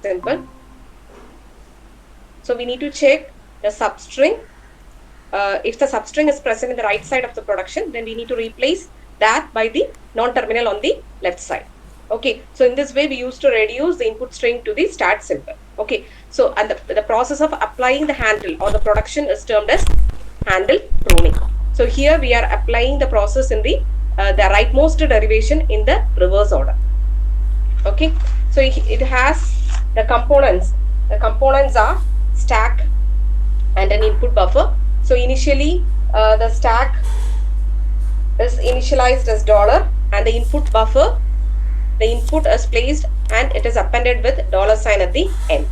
simple. So we need to check the substring. If the substring is present in the right side of the production, then we need to replace that by the non-terminal on the left side. Okay, so in this way we used to reduce the input string to the start symbol. Okay, so and the process of applying the handle or the production is termed as handle pruning. So here we are applying the process in the rightmost derivation in the reverse order. Okay, so it has the components. The components are stack and an input buffer. So initially the stack is initialized as $, and the input buffer, the input is placed and it is appended with $sign at the end.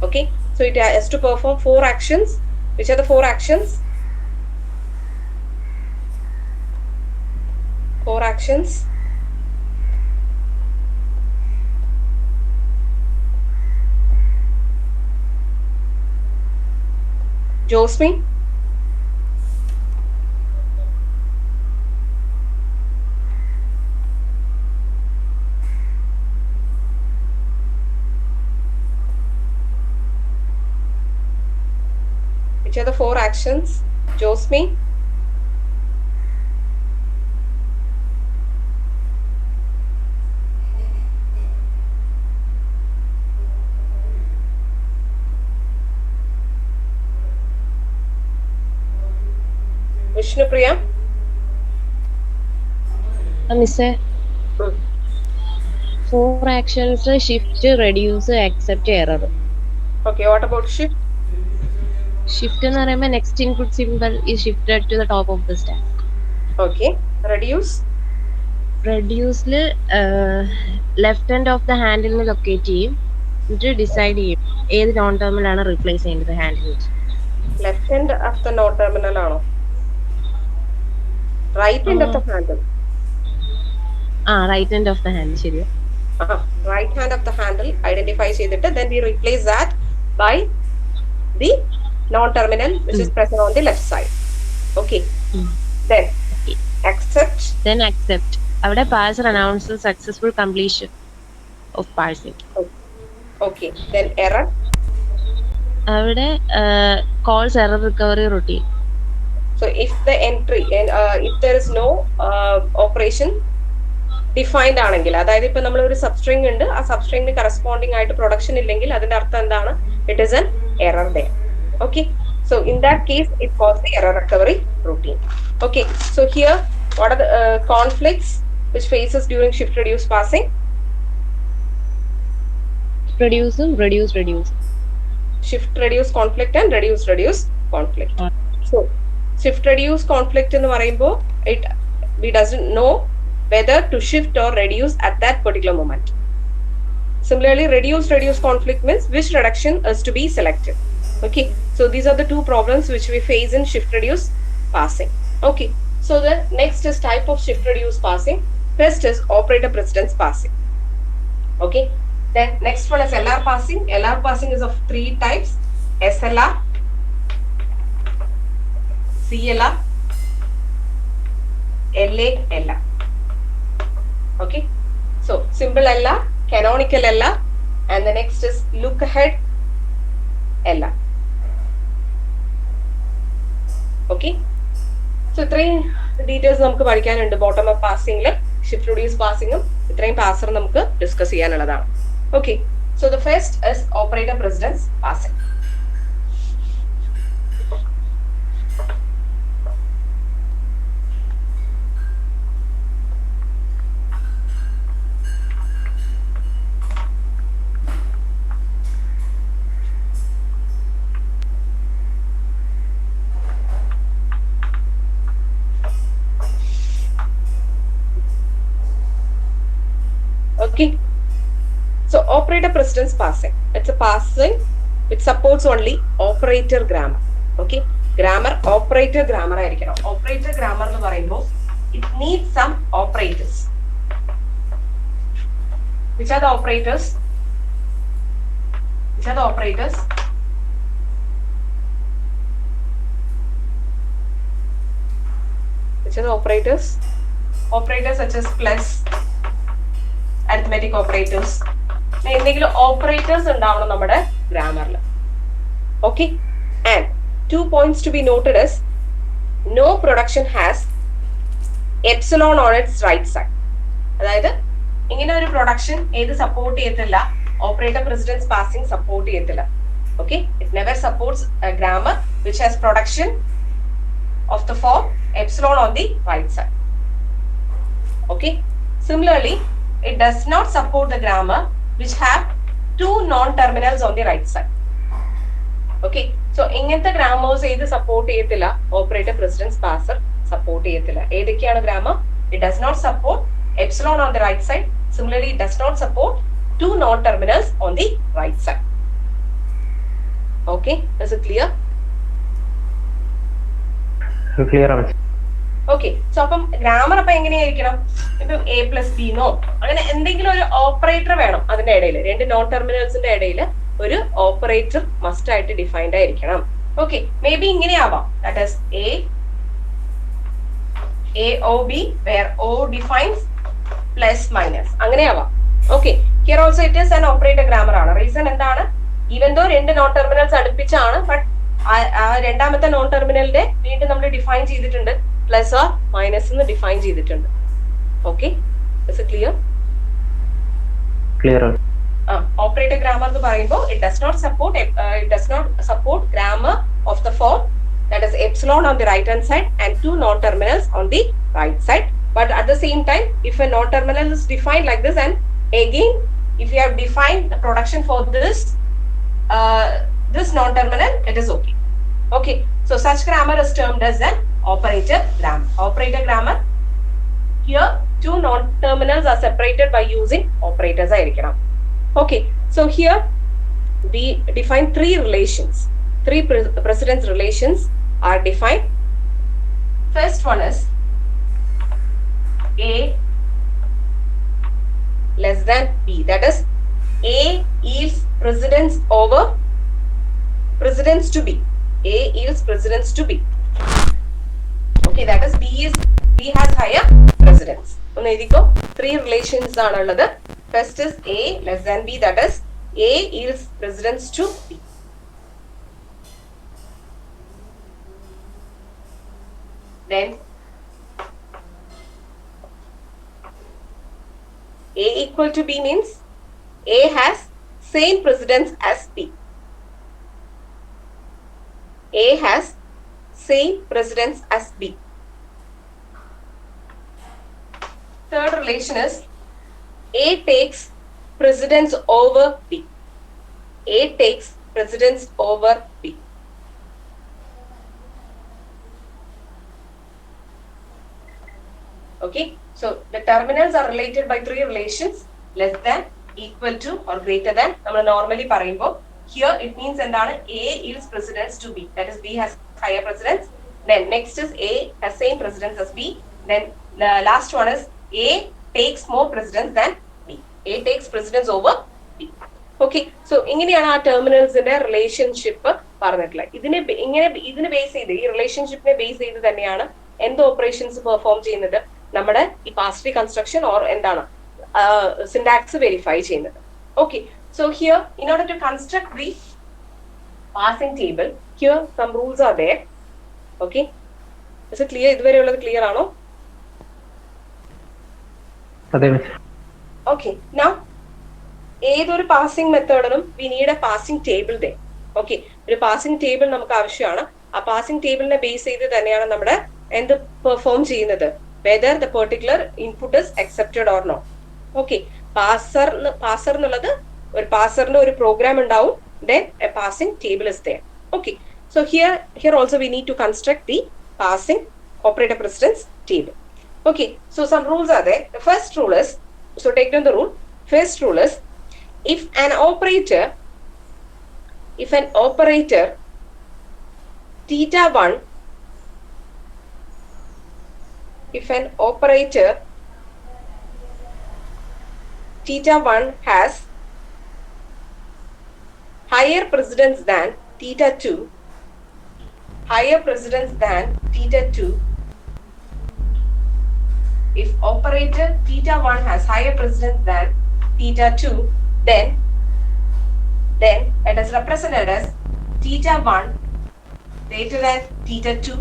Okay, so it has to perform 4 actions. Which are the 4 actions? 4 actions. Josmi? Which are the 4 actions? Josmi? Vishnupriya? Miss, 4 actions: shift, reduce, accept, error. Okay, what about shift? Shift എന്ന് പറയുമ്പോൾ next input symbol is shifted to the top of the stack. Okay, reduce? Reduceൽ left end of the ഹാൻഡിലിന് locate ചെയ്യും, എന്നിട്ട് decide ചെയ്യും ഏത് non ടെർമിലാണ് replace ചെയ്യേണ്ടത് ഹാൻഡിൽ വെച്ച്. Left end of the non terminal ആണോ? Right end of the handle. Right end of the handle, ശരിയാ. Right hand of the handle identify ചെയ്തിട്ട് then we replace that by the non-terminal which is present on the left side. Okay. Then accept. Then accept. അവിടെ parser announces successful completion of parsing. Okay. Then error. അവിടെ calls error recovery routine. So if the entry and if there is no operation defined ആണെങ്കിൽ, അതായത് ഇപ്പൊ നമ്മൾ ഒരു substring ഉണ്ട്, ആ സബ്സ്ട്രിംഗിന് corresponding ആയിട്ട് പ്രൊഡക്ഷൻ ഇല്ലെങ്കിൽ അതിന്റെ അർത്ഥം എന്താണ്? It is N error there. Okay, so in that case it calls the error recovery routine. Okay, so here what are the conflicts which faces during shift reduce passing? Reduce, shift reduce conflict and reduce conflict. So shift reduce conflict എന്ന് പറയുമ്പോൾ we doesn't know whether to shift or reduce at that particular moment. Similarly, reduce conflict means which reduction is to be selected. Okay, so these are the 2 problems which we face in shift reduce passing. Okay, so the next is type of shift reduce passing. First is operator precedence passing. Okay, then next one is LR passing. LR passing is of 3 types: SLR, CLR, LA, LR. Okay, so simple LR, canonical LR, and the next is look ahead LR. Okay, so ഇത്രയും details നമുക്ക് പഠിക്കാനുണ്ട് bottom up പാസിംഗിൽ. Shift reduce പാസിംഗും ഇത്രയും parser നമുക്ക് discuss ചെയ്യാനുള്ളതാണ്. Okay, so the first is operator precedence parsing. Okay, so operator precedence passing, it's a passing which supports only operator grammar. Okay, grammar operator grammar ആയിരിക്കണം. Operator grammar എന്ന് പറയുമ്പോൾ it needs some operators. Which are the operators? Which are the operators? Which are the operators? Operators such as plus, arithmetic operators, എന്തെങ്കിലും operators ഉണ്ടാവണം നമ്മുടെ ഗ്രാമറിൽ. Okay, and 2 points to be noted is no production has epsilon on its right side. അതായത് ഇങ്ങനെ ഒരു production ഏത് support ചെയ്യത്തില്ല, operator precedence passing support ചെയ്യത്തില്ല. Okay, it never supports A grammar which has production of the form epsilon on the right side. Okay, similarly it does not support the grammar which have two non-terminals on the right side. Okay, so ഇങ്ങനത്തെ grammars ഏത് support ചെയ്യത്തില്ല, operator precedence passer support ചെയ്യത്തില്ല. ഏതൊക്കെയാണ് grammar? It does not support epsilon on the right side. Similarly, it does not support two non-terminals on the right side. Okay, is it clear? Clear ആണ്. Okay, so അപ്പം grammar അപ്പൊ എങ്ങനെയായിരിക്കണം? ഇപ്പൊ A plus B no അങ്ങനെ എന്തെങ്കിലും ഒരു operator വേണം അതിന്റെ ഇടയിൽ, രണ്ട് നോൺ ടെർമിനൽസിന്റെ ഇടയിൽ ഒരു ഓപ്പറേറ്റർ മസ്റ്റ് ആയിട്ട് ഡിഫൈൻഡ് ആയിരിക്കണം. ഓക്കെ, മേ ബി ഇങ്ങനെ ആവാം, that is a O B where O defines plus minus, അങ്ങനെ ആവാം. Okay, here also it is an operator grammar ആണ്. റീസൺ എന്താണ്? ഈവൻ ദോ രണ്ട് നോൺ ടെർമിനൽസ് അടുപ്പിച്ചാണ്, ബട്ട് രണ്ടാമത്തെ നോൺ ടെർമിനലിന്റെ വീണ്ടും നമ്മൾ ഡിഫൈൻ ചെയ്തിട്ടുണ്ട്, പ്ലസ് ഓർ മൈനസ് എന്ന് ഡിഫൈൻ ചെയ്തിട്ടുണ്ട്. Okay, clear? ക്ലിയർ ആണ്. ഓപ്പറേറ്റർ ഗ്രാമർ എന്ന് പറയുമ്പോൾ it does not support grammar of the form that is epsilon on the right hand side and two non terminals on the right side. But at the same time, if a non terminal is defined like this, and again if you have defined the production for this non terminal, it is okay. Okay, so such grammar is termed as an operator grammar. Operator grammar, here two non terminals are separated by using operators ആയിരിക്കണം. Okay, so here we define three relations, three precedence relations are defined. First one is A less than B, that is A yields precedence over precedence to B. A yields precedence to B. Okay, that is B has higher precedence. ഒന്ന് എഴുതിക്കോ, three relations ആണുള്ളത്. First is A less than B, that is A yields precedence to B. Then A equal to B means A has same precedence as B. A has same precedence as B. Third relation is A takes precedence over B. A takes precedence over B. Okay, so the terminals are related by three relations: less than, equal to, or greater than. നമ്മൾ normally പറയുമ്പോൾ here it means എന്താണ്? A yields precedence to B, that is B has higher precedence. Then next is A has same precedence as B. Then the last one is A takes more precedence than B. A takes precedence over B. Okay, so ഇങ്ങനെയാണ് ആ ടെർമിനൽസിന്റെ relationship പറഞ്ഞിട്ടുള്ളത്. ഇതിനെ base ചെയ്ത്, ഈ റിലേഷൻഷിപ്പിനെ base ചെയ്ത് തന്നെയാണ് എന്ത് operations perform ചെയ്യുന്നത്, നമ്മുടെ ഈ പാസ്റ്റ് ട്രീ കൺസ്ട്രക്ഷൻ ഓർ എന്താണ് സിൻടാക്സ് വെരിഫൈ ചെയ്യുന്നത്. Okay, so here in order to construct the parsing table, here some rules are there. Okay, clear? ഇതുവരെയുള്ളത് ക്ലിയർ ആണോ? ഓക്കെ, നൗ ഏതൊരു പാസിംഗ് മെത്തേഡിനും we need a parsing table there. Okay, ഒരു parsing table നമുക്ക് ആവശ്യമാണ്. ആ passing ടേബിളിനെ base ചെയ്ത് തന്നെയാണ് നമ്മുടെ എന്ത് പെർഫോം ചെയ്യുന്നത്, whether the particular input is accepted or not. Okay, passer എന്നുള്ളത് ഒരു പാസറിന്റെ ഒരു പ്രോഗ്രാം ഉണ്ടാവും, then a passing table is there. Okay, so here also we need to construct the passing operator precedence table. Okay, so some rules are there. The first rule is, so take down the rule. First rule is, if an operator theta 1, if an operator theta 1 has higher precedence than theta 2, if operator theta 1 has higher precedence than theta 2, then it is represented as theta 1 greater than theta 2.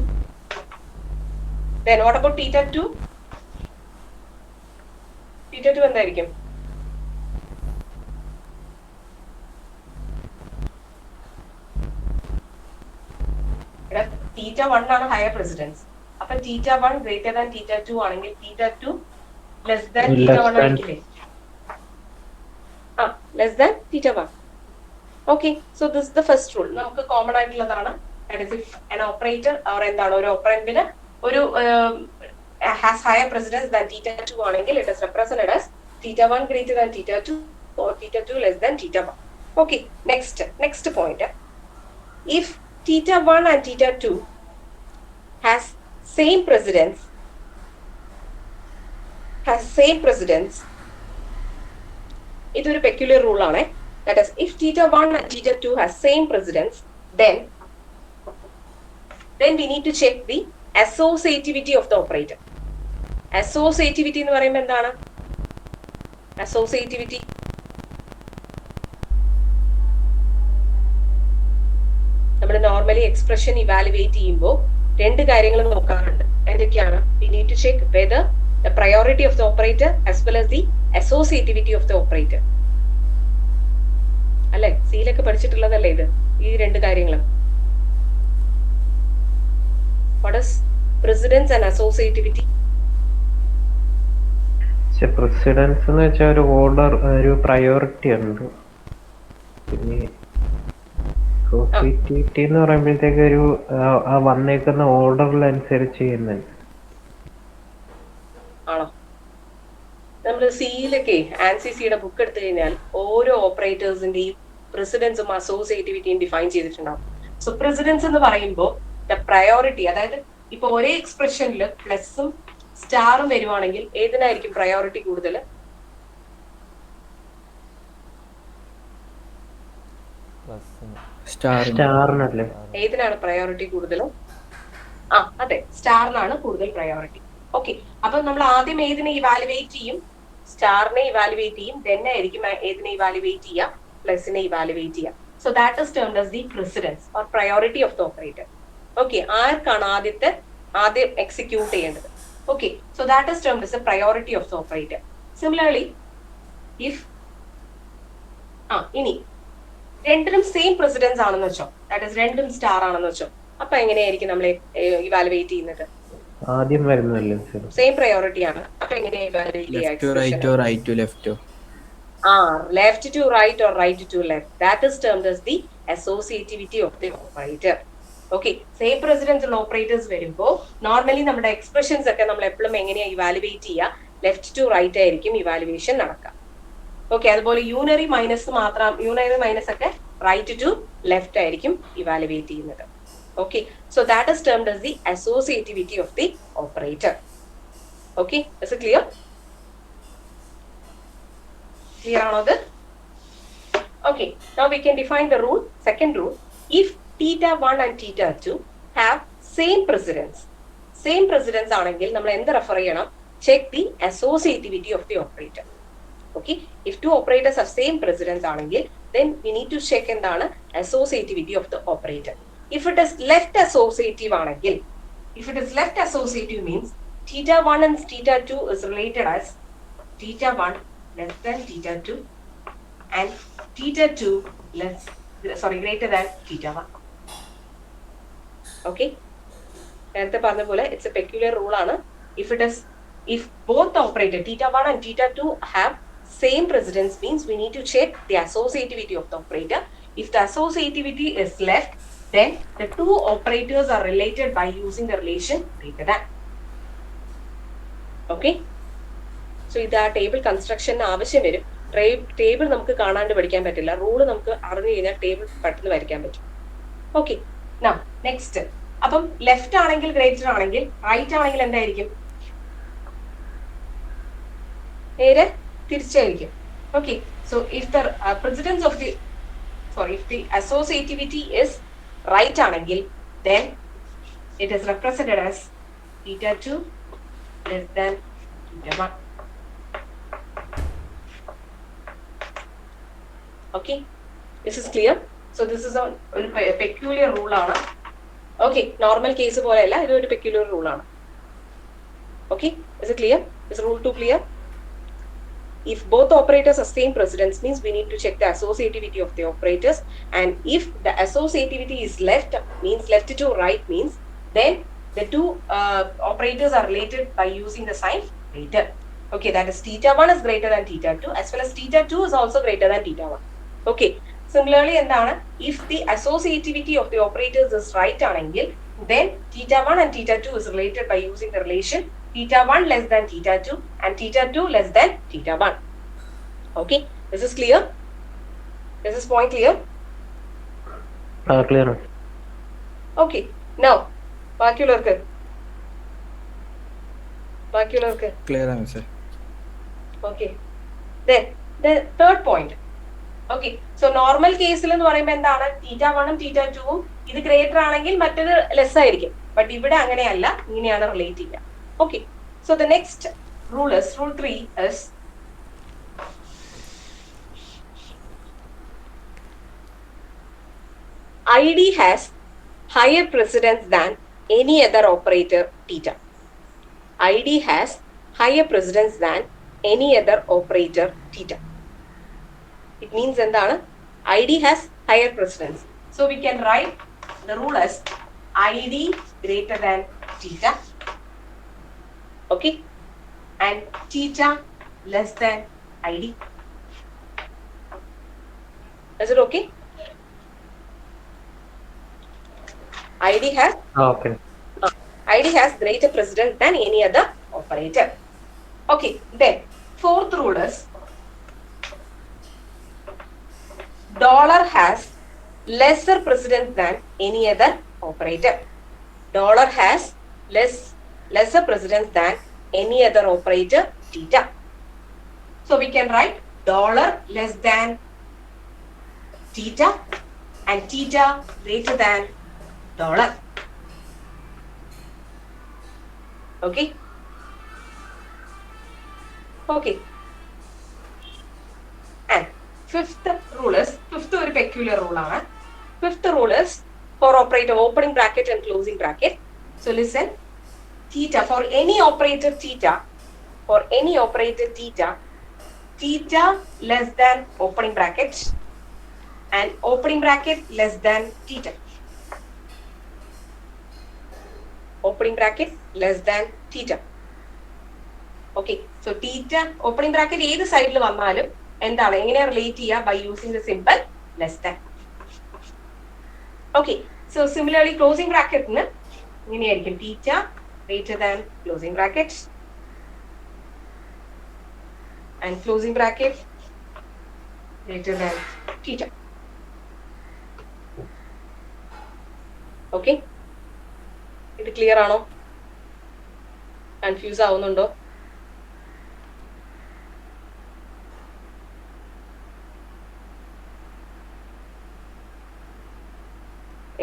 Then what about theta 2? Theta 2 എന്തായിരിക്കും? ഇവിടെ theta 1 ആണ് higher precedence. അപ്പൊ theta 1 greater than theta 2 ആണെങ്കിൽ theta 2 less than theta 1 ആയിരിക്കില്ലേ? Less than theta 1. Okay, so this is the first rule. നമുക്ക് common ആയിട്ടുള്ളതാണ്. That is if an operator or എന്താണ് ഒരു ഓപ്പറൻഡിന് ഒരു has higher precedence than theta 2 ആണെങ്കിൽ it is represented as theta 1 greater than theta 2 or theta 2 less than theta 1. Okay, next point. If theta 1 and theta 2 has same precedence, ഇതൊരു peculiar rule ആണ്. That is, if theta 1 and theta 2 has same precedence, then we need to check the associativity of the operator. Associativity എന്ന് പറയുമ്പോൾ എന്താണ്? Associativity നമ്മൾ normally expression evaluate ചെയ്യുമ്പോൾ രണ്ട് കാര്യങ്ങൾ നോക്കാറുണ്ട്. എന്തൊക്കെയാണ്? We need to check whether the priority of the operator as well as the associativity of the operator. അല്ലെ, സിയിലൊക്കെ പഠിച്ചിട്ടുള്ളതല്ലേ ഇത്, ഈ രണ്ട് കാര്യങ്ങളും. What is precedence and associativity? Precedence എന്ന് വെച്ചാൽ ഒരു ഓർഡർ, ഒരു പ്രയോറിറ്റി ഉണ്ട്. പിന്നെ associativity എന്ന് പറയുമ്പോഴത്തേക്ക് ഒരു വന്നേക്കുന്ന ഓർഡറിനനുസരിച്ച് ചെയ്യുന്നുണ്ട്. ആണോ? നമ്മൾ സിയിലൊക്കെ ആൻസിസിയുടെ ബുക്ക് എടുത്തു കഴിഞ്ഞാൽ ഓരോ ഓപ്പറേറ്റേഴ്സിന്റെയും പ്രസിഡൻസും അസോസിയേറ്റിവിറ്റിയും ഡിഫൈൻ ചെയ്തിട്ടുണ്ടാവും. സോ പ്രസിഡൻസ് എന്ന് പറയുമ്പോൾ ദ പ്രയോറിറ്റി, അതായത് ഇപ്പൊ ഒരേ എക്സ്പ്രഷനിൽ പ്ലസും സ്റ്റാറും വരുവാണെങ്കിൽ ഏതിനായിരിക്കും പ്രയോറിറ്റി കൂടുതൽ? സ്റ്റാറിനല്ലേ? ഏതിനാണ് പ്രയോറിറ്റി കൂടുതൽ? അതെ, സ്റ്റാറിനാണ് കൂടുതൽ പ്രയോറിറ്റി. ഓക്കെ, അപ്പൊ നമ്മൾ ആദ്യം ഏതിനെ ഇവാലുവേറ്റ് ചെയ്യും? സ്റ്റാറിനെ ഇവാലുവേറ്റ് ചെയ്യും. then ആയിരിക്കും ഏതിനെ ഇവാലുവേറ്റ് ചെയ്യുക? പ്ലസിനെ ഇവാലുവേറ്റ് ചെയ്യുക. So that is termed as the precedence or priority of the operator. Okay, ആർക്കാണ് ആദ്യം എക്സിക്യൂട്ട് ചെയ്യേണ്ടത്? Okay, so that is termed as the priority of the operator. Similarly if ഇനി രണ്ടിനും സെയിം പ്രസിഡൻസ് ആണെന്ന് വെച്ചോ, ദാറ്റ് ഇസ് രണ്ടും star ആണെന്ന് വെച്ചോ, അപ്പൊ എങ്ങനെയായിരിക്കും നമ്മൾ ഇവാലുവേറ്റ് ചെയ്യുന്നത്? ആദ്യം വരുന്നല്ലേ സെയിം പ്രയോറിറ്റി ആണ്. അപ്പൊ എങ്ങനെയാ ഇവാലുവേറ്റ് ചെയ്യുക? Left to right or right to left. left to right or right to left. That is termed as the associativity of the operator. Okay, same precedence ഉള്ള ഓപ്പറേറ്റേഴ്സ് വരുമ്പോൾ normally നമ്മുടെ expressions ഒക്കെ നമ്മൾ എപ്പോഴും എങ്ങനെയാ ഇവാലുവേറ്റ് ചെയ്യുക? Left to right ആയിരിക്കും evaluation നടക്കുക. ഓക്കെ, അതുപോലെ യൂണറി മൈനസ് ഒക്കെ റൈറ്റ് ടു ലെഫ്റ്റ് ആയിരിക്കും ഇവാലുവേറ്റ് ചെയ്യുന്നത്. Okay, so that is termed as the associativity of the operator. Okay, is it clear? Clear or not? Okay, now we can define the rule. Second rule, if theta 1 and theta 2 have same precedence ആണെങ്കിൽ നമ്മൾ എന്ത് refer ചെയ്യണം? Check the associativity of the operator. Okay, if two operators have same precedence ആണെങ്കിൽ then we need to check എന്താണ്? Associativity of the operator. If it is left associative ആണെങ്കിൽ, if it is left associative means theta 1 and theta 2 is related as theta 1 less than theta 2 and theta 2 greater than theta 1. Okay, നേരത്തെ പറഞ്ഞ പോലെ it's a peculiar rule ആണ്. If both the operator theta 1 and theta 2 have same precedence means we need to check the associativity of the operator. If the associativity is left, then the two operators are related by using the relation greater than. Okay, so ഇതാ table കൺസ്ട്രക്ഷന് ആവശ്യം വരും. Table നമുക്ക് കാണാണ്ട് പഠിക്കാൻ പറ്റില്ല, rule നമുക്ക് അറിഞ്ഞു കഴിഞ്ഞാൽ ടേബിൾ പെട്ടെന്ന് വരയ്ക്കാൻ പറ്റും. Okay, next. അപ്പം ലെഫ്റ്റ് ആണെങ്കിൽ ഗ്രേറ്റർ ആണെങ്കിൽ, റൈറ്റ് ആണെങ്കിൽ എന്തായിരിക്കും? നേരെ തിരിച്ചായിരിക്കും. Okay, so if the precedence of the if the associativity is right ആണെങ്കിൽ then it is represented as theta 2 less than theta 1. Okay, this is clear. So this is a peculiar rule ആണ്. Okay, normal case പോലെയല്ല, ഇത് ഒരു peculiar rule ആണ്. Okay, is it clear? Is rule 2 clear? If both operators are same precedence, means we need to check the associativity of the operators, and if the associativity is left, means left to right, means then the two operators are related by using the sign greater. Okay, that is theta 1 is greater than theta 2, as well as theta 2 is also greater than theta 1. Okay, similarly എന്താണ്, if the associativity of the operators is right ആണെങ്കിൽ, then theta 1 and theta 2 is related by using the relation theta 1 less than theta 2 and theta 2 less than theta 1. Okay, this is clear? Is this point clear? Clear. Okay, now ബാക്കിയുള്ളവർക്ക് Clear ആണ് sir. Okay, then the third point. Okay, so normal കേസിൽ എന്ന് പറയുമ്പോൾ എന്താണ്, theta 1 ഉം theta 2 ഉം ഇത് greater ആണെങ്കിൽ മറ്റേത് ലെസ് ആയിരിക്കും. ബട്ട് ഇവിടെ അങ്ങനെയല്ല, ഇങ്ങനെയാണ് റിലേറ്റ് ചെയ്യുക. Okay, so the next rule is, rule 3 is ID has higher precedence than any other operator theta. ID has higher precedence than any other operator theta. It means എന്താണ്, ID has higher precedence. So we can write the rule as ID greater than theta. Okay, and theta less than ID. Is it okay? ID has Okay. ID has greater precedence than any other operator. Okay, then fourth rule is dollar has lesser precedence than any other operator. Dollar has lesser precedence than any other operator theta. So we can write dollar less than theta and theta greater than dollar. Okay. Okay. And fifth rule is, fifth ഒരു peculiar rule ആണ്. Fifth rule is for operator opening bracket and closing bracket. So listen, theta for any operator theta, theta less than opening bracket and opening bracket less than theta. Opening bracket less than theta. Okay, so theta opening bracket ഏത് സൈഡിൽ വന്നാലും എന്താണ്, എങ്ങനെ relate ചെയ്യുക, by using the symbol less than. Okay, so similarly closing bracket ന് ഇങ്ങനെയായിരിക്കും, theta greater than closing bracket and closing bracket greater than theta. Okay, ഇത് clear ആണോ, കൺഫ്യൂസ് ആവുന്നുണ്ടോ?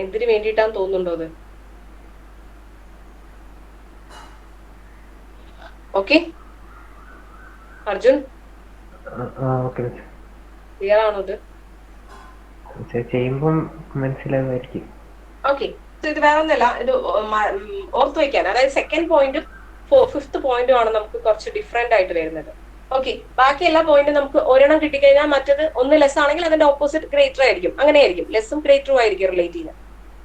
എന്തിനു വേണ്ടിയിട്ടാന്ന് തോന്നുന്നുണ്ടോ അത്? ഓക്കെ അർജുൻ, ഓക്കെ ക്ലിയർ ആണോ ഇത്? ചെയ്യുമ്പം മനസ്സിലാവുമായിരിക്കും. ഓക്കെ, ഇത് വേറെ ഒന്നല്ല, ഇത് ഓർത്ത് വയ്ക്കാൻ, അതായത് സെക്കൻഡ് പോയിന്റും ഫിഫ്ത്ത് പോയിന്റും ആണ് നമുക്ക് കുറച്ച് ഡിഫറെന്റ് ആയിട്ട് വരുന്നത്. ഓക്കെ, ബാക്കി എല്ലാ പോയിന്റും നമുക്ക് ഒരെണ്ണം കിട്ടിക്കഴിഞ്ഞാൽ മറ്റത് ഒന്ന് ലെസ് ആണെങ്കിൽ അതിന്റെ ഓപ്പോസിറ്റ് ഗ്രേറ്റർ ആയിരിക്കും, അങ്ങനെയായിരിക്കും, ലെസ്സും ഗ്രേറ്ററും ആയിരിക്കും റിലേറ്റ് ചെയ്യുന്നത്.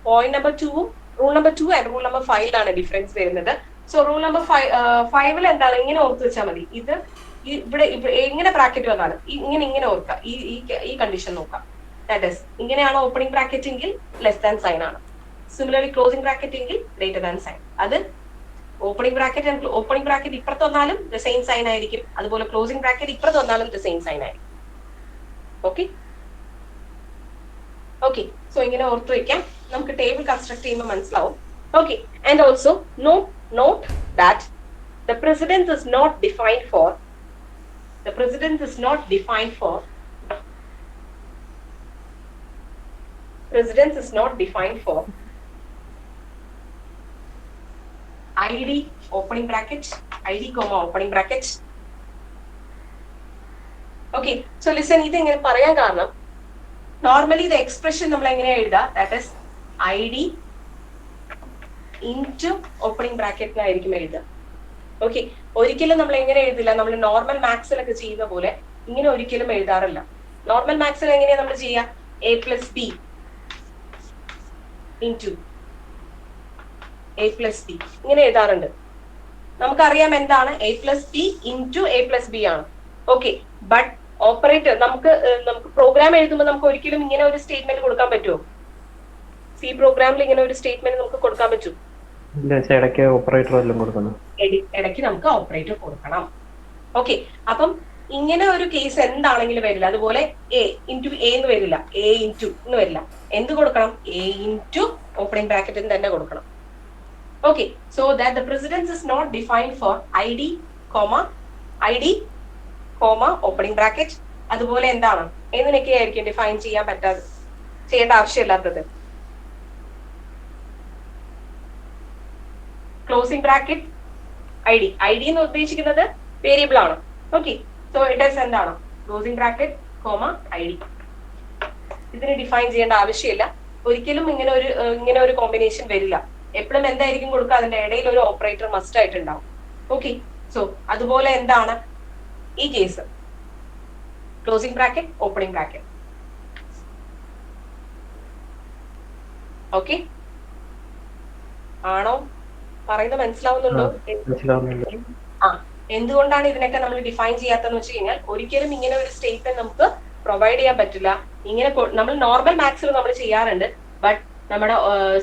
Point number 2 rule number 2 and rule number 5ലാണ് ഡിഫറൻസ് വരുന്നത്. സോ റൂൾ നമ്പർ 5ൽ എന്താണ്, ഇങ്ങനെ ഓർത്ത് വെച്ചാൽ മതി. ഇത് ഇവിടെ എങ്ങനെ ബ്രാക്കറ്റ് വന്നാലും ഇങ്ങനെ ഓർക്കാം, ഈ കണ്ടീഷൻ നോക്കാം. ദാറ്റ് ഈസ് ഇങ്ങനെയാണ് ഓപ്പണിംഗ് ബ്രാക്കറ്റ് എങ്കിൽ ലെസ് ദാൻ സൈൻ ആണ്, സിമിലർലി ക്ലോസിംഗ് ബ്രാക്കറ്റ് എങ്കിൽ ഗ്രേറ്റർ ദാൻ സൈൻ. അത് ഓപ്പണിംഗ് ബ്രാക്കറ്റ് ഇപ്പുറത്ത് വന്നാലും ദ സെയിം സൈൻ ആയിരിക്കും, അതുപോലെ ക്ലോസിംഗ് ബ്രാക്കറ്റ് ഇപ്പുറത്ത് വന്നാലും ദ സെയിം സൈൻ ആയിരിക്കും. ഓക്കെ ഓക്കെ, സോ ഇങ്ങനെ ഓർത്ത് വെക്കാം, നമുക്ക് ടേബിൾ കൺസ്ട്രക്ട് ചെയ്യുമ്പോൾ മനസ്സിലാവും. Okay, and also note that the precedence is not defined for ID opening bracket, ID comma opening bracket. Okay, so listen, ഇത് ഇങ്ങനെ പറയാൻ കാരണം നോർമലി ഇത് എക്സ്പ്രഷൻ നമ്മൾ എങ്ങനെയാ എഴുതുക? That is ID into opening ബ്രാക്കറ്റിലായിരിക്കും എഴുതുക. ഓക്കെ, ഒരിക്കലും നമ്മൾ എങ്ങനെ എഴുതില്ല, നമ്മൾ നോർമൽ മാത്സിലൊക്കെ ചെയ്യുന്ന പോലെ ഇങ്ങനെ ഒരിക്കലും എഴുതാറില്ല. നോർമൽ മാത്സിൽ എങ്ങനെയാ നമ്മൾ ചെയ്യുക? A+B ഇൻറ്റു A+B ഇങ്ങനെ എഴുതാറുണ്ട്. നമുക്കറിയാം എന്താണ് A+B ഇൻറ്റു A+B ആണ്. ഓക്കെ, ബട്ട് ഓപ്പറേറ്റർ നമുക്ക് പ്രോഗ്രാം എഴുതുമ്പോൾ നമുക്ക് ഒരിക്കലും ഇങ്ങനെ ഒരു സ്റ്റേറ്റ്മെന്റ് കൊടുക്കാൻ പറ്റുമോ? സി പ്രോഗ്രാമിൽ ഇങ്ങനെ ഒരു സ്റ്റേറ്റ്മെന്റ് നമുക്ക് കൊടുക്കാൻ പറ്റും? ഇടയ്ക്ക് ഓപ്പറേറ്റർ വല്ലതും കൊടുക്കണം. ഇടയ്ക്ക് നമുക്ക് ഓപ്പറേറ്റർ കൊടുക്കണം. ഓക്കെ, അപ്പം ഇങ്ങനെ ഒരു കേസ് എന്താണെങ്കിലും വരില്ല. അതുപോലെ A ഇൻറ്റു A എന്ന് വരില്ല, A ഇൻറ്റു എന്ന് വരില്ല. എന്ത് കൊടുക്കണം? A ഇൻറ്റു ഓപ്പണിംഗ് ബ്രാക്കറ്റിൽ തന്നെ കൊടുക്കണം. Okay, so that the precedence is not defined for ID, opening bracket. അതുപോലെ എന്താണ് എന്നൊക്കെ ആയിരിക്കും ഡിഫൈൻ ചെയ്യേണ്ട ആവശ്യമില്ലാത്തത്. ക്ലോസിംഗ് ബ്രാക്കറ്റ് ID എന്ന് ഉദ്ദേശിക്കുന്നത് വേരിയബിൾ ആണ്. ഓക്കെ, സോ ഇറ്റ് ഈസ് എന്താണ്? Closing bracket ID. ഇതിന് ഡിഫൈൻ ചെയ്യേണ്ട ആവശ്യമില്ല. ഒരിക്കലും ഇങ്ങനെ ഒരു കോമ്പിനേഷൻ വരില്ല. എപ്പോഴും എന്തായിരിക്കും കൊടുക്കുക? അതിന്റെ ഇടയിൽ ഒരു ഓപ്പറേറ്റർ മസ്റ്റ് ആയിട്ടുണ്ടാവും. ഓക്കെ, സോ അതുപോലെ എന്താണ് ഈ case? Closing bracket, opening bracket. Okay ആണോ? പറയുന്നത് മനസ്സിലാവുന്നുണ്ടോ? എന്തുകൊണ്ടാണ് ഇതിനൊക്കെ നമ്മൾ ഡിഫൈൻ ചെയ്യാത്തതെന്ന് വെച്ച് കഴിഞ്ഞാൽ ഒരിക്കലും ഇങ്ങനെ ഒരു സ്റ്റേറ്റ്മെന്റ് നമുക്ക് പ്രൊവൈഡ് ചെയ്യാൻ പറ്റില്ല. ഇങ്ങനെ നമ്മൾ നോർമൽ മാത്സിൽ നമ്മൾ ചെയ്യാറുണ്ട്, ബട്ട് നമ്മുടെ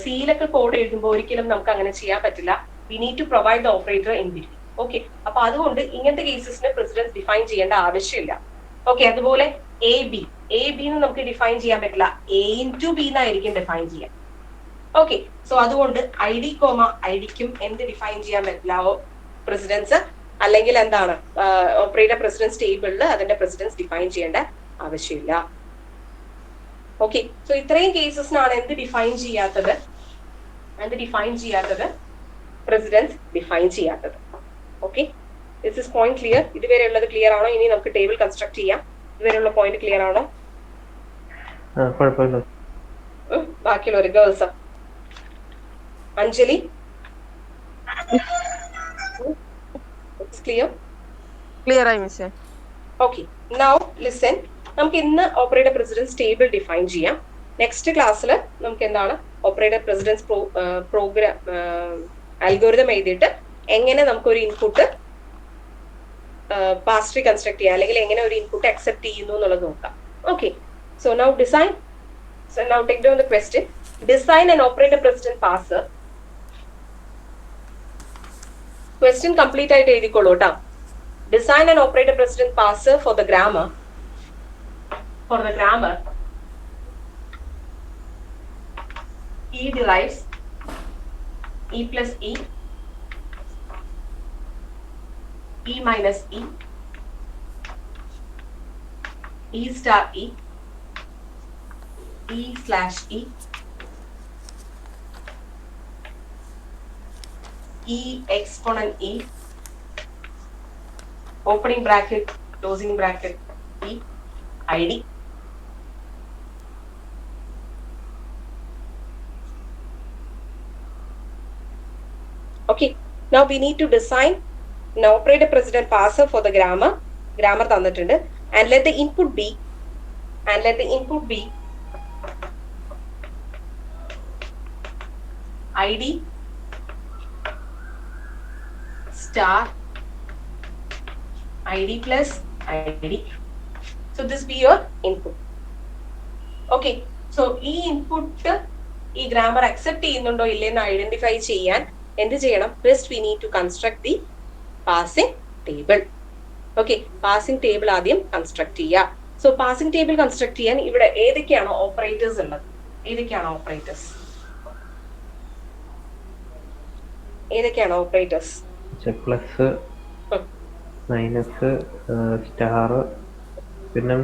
സിയിലൊക്കെ കോഡ് എഴുതുമ്പോൾ ഒരിക്കലും നമുക്ക് അങ്ങനെ ചെയ്യാൻ പറ്റില്ല. We need to provide the operator in between. Okay, അപ്പൊ അതുകൊണ്ട് ഇങ്ങനത്തെ കേസസിന് പ്രസിഡൻസ് ഡിഫൈൻ ചെയ്യേണ്ട ആവശ്യമില്ല. ഓക്കെ, അതുപോലെ AB എന്ന് നമുക്ക് ഡിഫൈൻ ചെയ്യാൻ പറ്റില്ല, A ഇൻറ്റു B എന്നായിരിക്കും ഡിഫൈൻ ചെയ്യാം. ഓക്കെ, സോ അതുകൊണ്ട് IDക്കും എന്ത് ഡിഫൈൻ ചെയ്യാൻ പറ്റില്ല? പ്രസിഡൻസ് അല്ലെങ്കിൽ എന്താണ് ഓപ്പറേറ്റർ പ്രസിഡൻസ് ടേബിളിൽ അതിന്റെ പ്രസിഡൻസ് ഡിഫൈൻ ചെയ്യേണ്ട ആവശ്യമില്ല. ഓക്കെ, സോ ഇത്രയും കേസസിനാണ് എന്ത് ഡിഫൈൻ ചെയ്യാത്തത്? പ്രസിഡൻസ് ഡിഫൈൻ ചെയ്യാത്തത്. Okay, this is point clear? ഇതുവരെ ഉള്ളത് ക്ലിയർ ആണോ? ഇനി നമുക്ക് ടേബിൾ കൺസ്ട്രക്ട് ചെയ്യാം. ഇതുവരെയുള്ള പോയിന്റ് ക്ലിയർ ആണോ? ബാക്കിയുള്ളവർ ഗേൾസ്. അഞ്ജലി, ക്ലിയർ ആയി മിസ്സേ. Okay, now listen. നമുക്ക് ഇന്ന് ഓപ്പറേറ്റർ പ്രസിഡൻസ് ടേബിൾ ഡിഫൈൻ ചെയ്യാം. നെക്സ്റ്റ് ക്ലാസ്സിൽ നമുക്ക് എന്താണ് ഓപ്പറേറ്റർ പ്രസിഡൻസ് പ്രോഗ്രാം അൽഗോരിതം എഴുതിയിട്ട് എങ്ങനെ നമുക്കൊരു ഇൻപുട്ട് പാസ് ട്രീ കൺസ്ട്രക്ട് ചെയ്യാം, അല്ലെങ്കിൽ എങ്ങനെ ഒരു ഇൻപുട്ട് അക്സെപ്റ്റ് ചെയ്യുന്നു എന്നുള്ളത് നോക്കാം. Okay, so now take down the question. Design an operator president passer. Question complete ആയിട്ട് എഴുതിക്കോളൂ കേട്ടോ. Design an operator precedent parser for the grammar. E derives E plus E, E minus E, E star E, E slash E, E exponent E, opening bracket, closing bracket, E, ID. Okay, now we need to design an operator precedent parser for the grammar തന്നിട്ടുണ്ട്. And let the input be ID star ID plus ID. So this be your input. Okay, so ഈ input ഈ grammar accept ചെയ്യുന്നുണ്ടോ ഇല്ലെന്ന് identify ചെയ്യാൻ എന്ത് ചെയ്യണം? First we need to construct the parsing table. Okay, parsing table ആദ്യം construct ചെയ്യുക. So parsing table construct ചെയ്യാൻ ഇവിടെ ഏതൊക്കെയാണോ ഓപ്പറേറ്റേഴ്സ് ഉള്ളത്? ഏതൊക്കെയാണോ ഓപ്പറേറ്റേഴ്സ്? പ്ലസ്, മൈനസ്, സ്റ്റാർ, പിന്നെ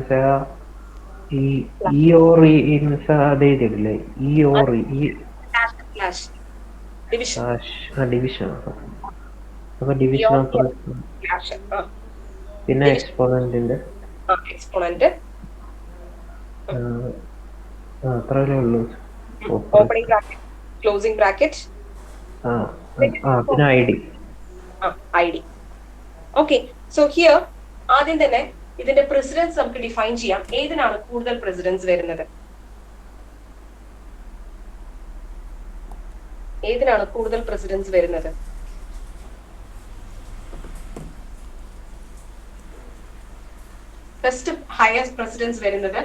ഡിവിഷൻ, പിന്നെ എക്സ്പോണന്റ്, അത്രയല്ലേ ഉള്ളൂ. ഓപ്പണിംഗ് ബ്രാക്കറ്റ്, ക്ലോസിംഗ് ബ്രാക്കറ്റ്, പിന്നെ I D. I D. Okay, so here ആദ്യം തന്നെ ഇതിന്റെ പ്രസിഡൻസ് നമുക്ക് ഡിഫൈൻ ചെയ്യാം. ഏതിനാണ് കൂടുതൽ പ്രസിഡൻസ് വരുന്നത്? ഏതിനാണ് കൂടുതൽ പ്രസിഡൻസ് വരുന്നത്? ഫസ്റ്റ് ഹയസ്റ്റ് പ്രസിഡൻസ് വരുന്നത്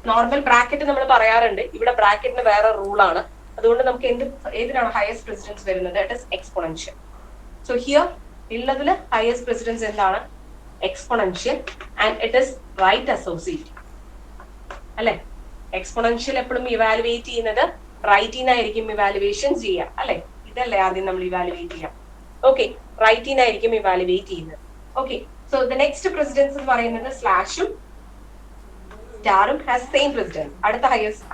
നോർമൽ ബ്രാക്കറ്റ് നമ്മൾ പറയാറുണ്ട്. ഇവിടെ ബ്രാക്കറ്റിന് വേറെ റൂളാണ്. അതുകൊണ്ട് നമുക്ക് ഏതിനാണ് ഹയസ്റ്റ് പ്രസിഡൻസ് വരുന്നത്? It is exponential. So here ഉള്ളതിൽ ഹയസ്റ്റ് പ്രസിഡൻസ് എന്താണ്? Exponential. And it is right associate അല്ലെ? എക്സ്പോണൻഷ്യൽ എപ്പോഴും ഇവാലുവേറ്റ് ചെയ്യുന്നത് റൈറ്റിനായിരിക്കും ഇവാലുവേഷൻ ചെയ്യുക അല്ലെ? ഇതല്ലേ ആദ്യം നമ്മൾ ഇവാലുവേറ്റ് ചെയ്യാം. ഓക്കെ, റൈറ്റിനായിരിക്കും ഇവാലുവേറ്റ് ചെയ്യുന്നത്. Okay, so the next precedence എന്ന് പറയുന്നത് സ്ലാഷും സ്റ്റാറും ഹാസ് സെയിം പ്രസിഡൻസ്. അടുത്ത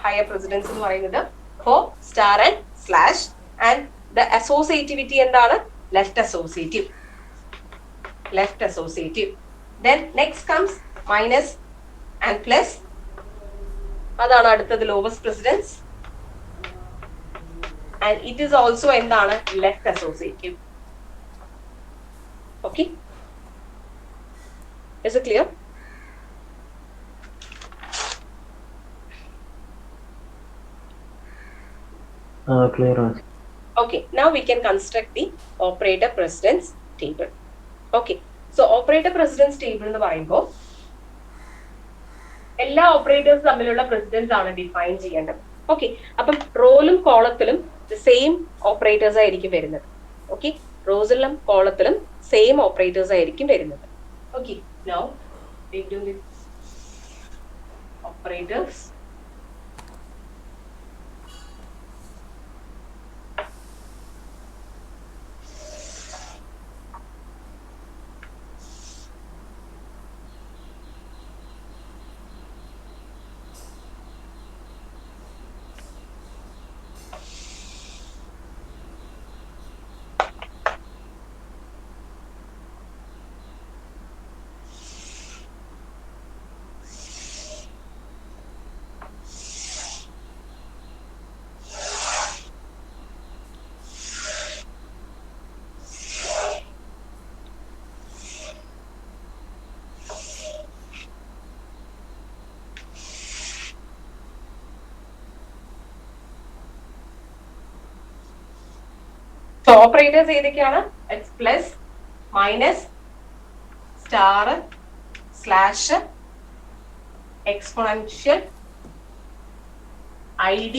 ഹയർ പ്രസിഡൻസ് എന്ന് പറയുന്നത് for star and slash. And the associativity എന്താണ്? Left associative. Left associative. Then next comes minus and plus. അതാണ് അടുത്തത് lowest precedence. And it is also എന്താണ്? Left associative. Okay, is it clear? Clear. Okay, now we can construct the operator precedence table. Okay, so operator precedence table എന്ന് പറയുമ്പോൾ എല്ലാ operators തമ്മിലുള്ള precedence ആണ് define ചെയ്യേണ്ടത്. Okay, അപ്പം റോയിലും കോളത്തിലും same operators ആയിരിക്കും വരുന്നത്. ഓക്കെ, റോസിലും കോളത്തിലും സെയിം ഓപ്പറേറ്റേഴ്സ് ആയിരിക്കും വരുന്നത്. Okay, now we do the operators. So operators ഏതൊക്കെയാണ്? It's plus, minus, star, slash, exponential, ID,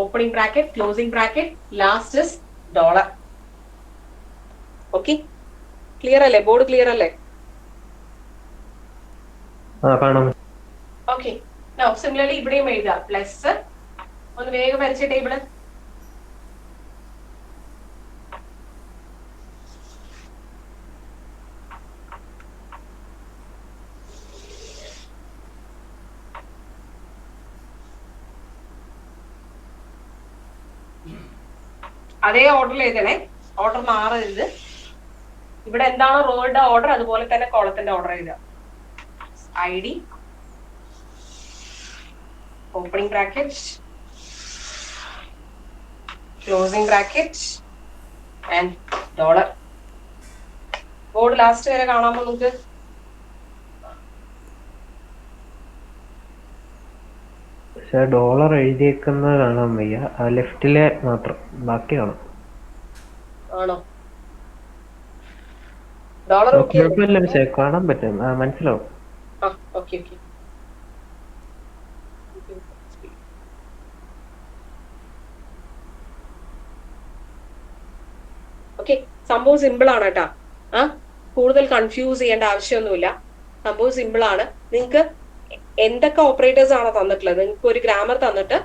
opening bracket, closing bracket, last is dollar. Okay, clear അല്ലേ? Board clear അല്ലേ? Okay, now similarly ഇവിടെയും എഴുതാം. Plus ഒന്ന് വേഗം വരച്ച ടേബിള്. അതേ ഓർഡറിൽ എഴുതണേ, ഓർഡർ മാറരുത്. ഇവിടെ എന്താണോ റോയുടെ ഓർഡർ അതുപോലെ തന്നെ കോളത്തിന്റെ ഓർഡർ എഴുതുക. I D, opening bracket, closing bracket and dollar. Board last വരെ കാണാമോ നിങ്ങൾക്ക്? പക്ഷെ ഡോളർ എഴുതിയേക്കുന്നത് കാണാൻ വയ്യ, ലെഫ്റ്റിലെ മാത്രം, ബാക്കി കാണാം. ആണോ? ഡോളർ കുഴപ്പമില്ല, പക്ഷേ കാണാൻ പറ്റും, മനസ്സിലാവും. ഓക്കെ. ഓക്കെ, സംഭവം സിമ്പിൾ ആണ് കേട്ടാ. കൂടുതൽ കൺഫ്യൂസ് ചെയ്യേണ്ട ആവശ്യമൊന്നുമില്ല. സംഭവം സിമ്പിൾ ആണ്. നിങ്ങൾക്ക് എന്തൊക്കെ ഓപ്പറേറ്റേഴ്സ് ആണോ തന്നിട്ടുള്ളത്, നിങ്ങൾക്ക് ഒരു ഗ്രാമർ തന്നിട്ട്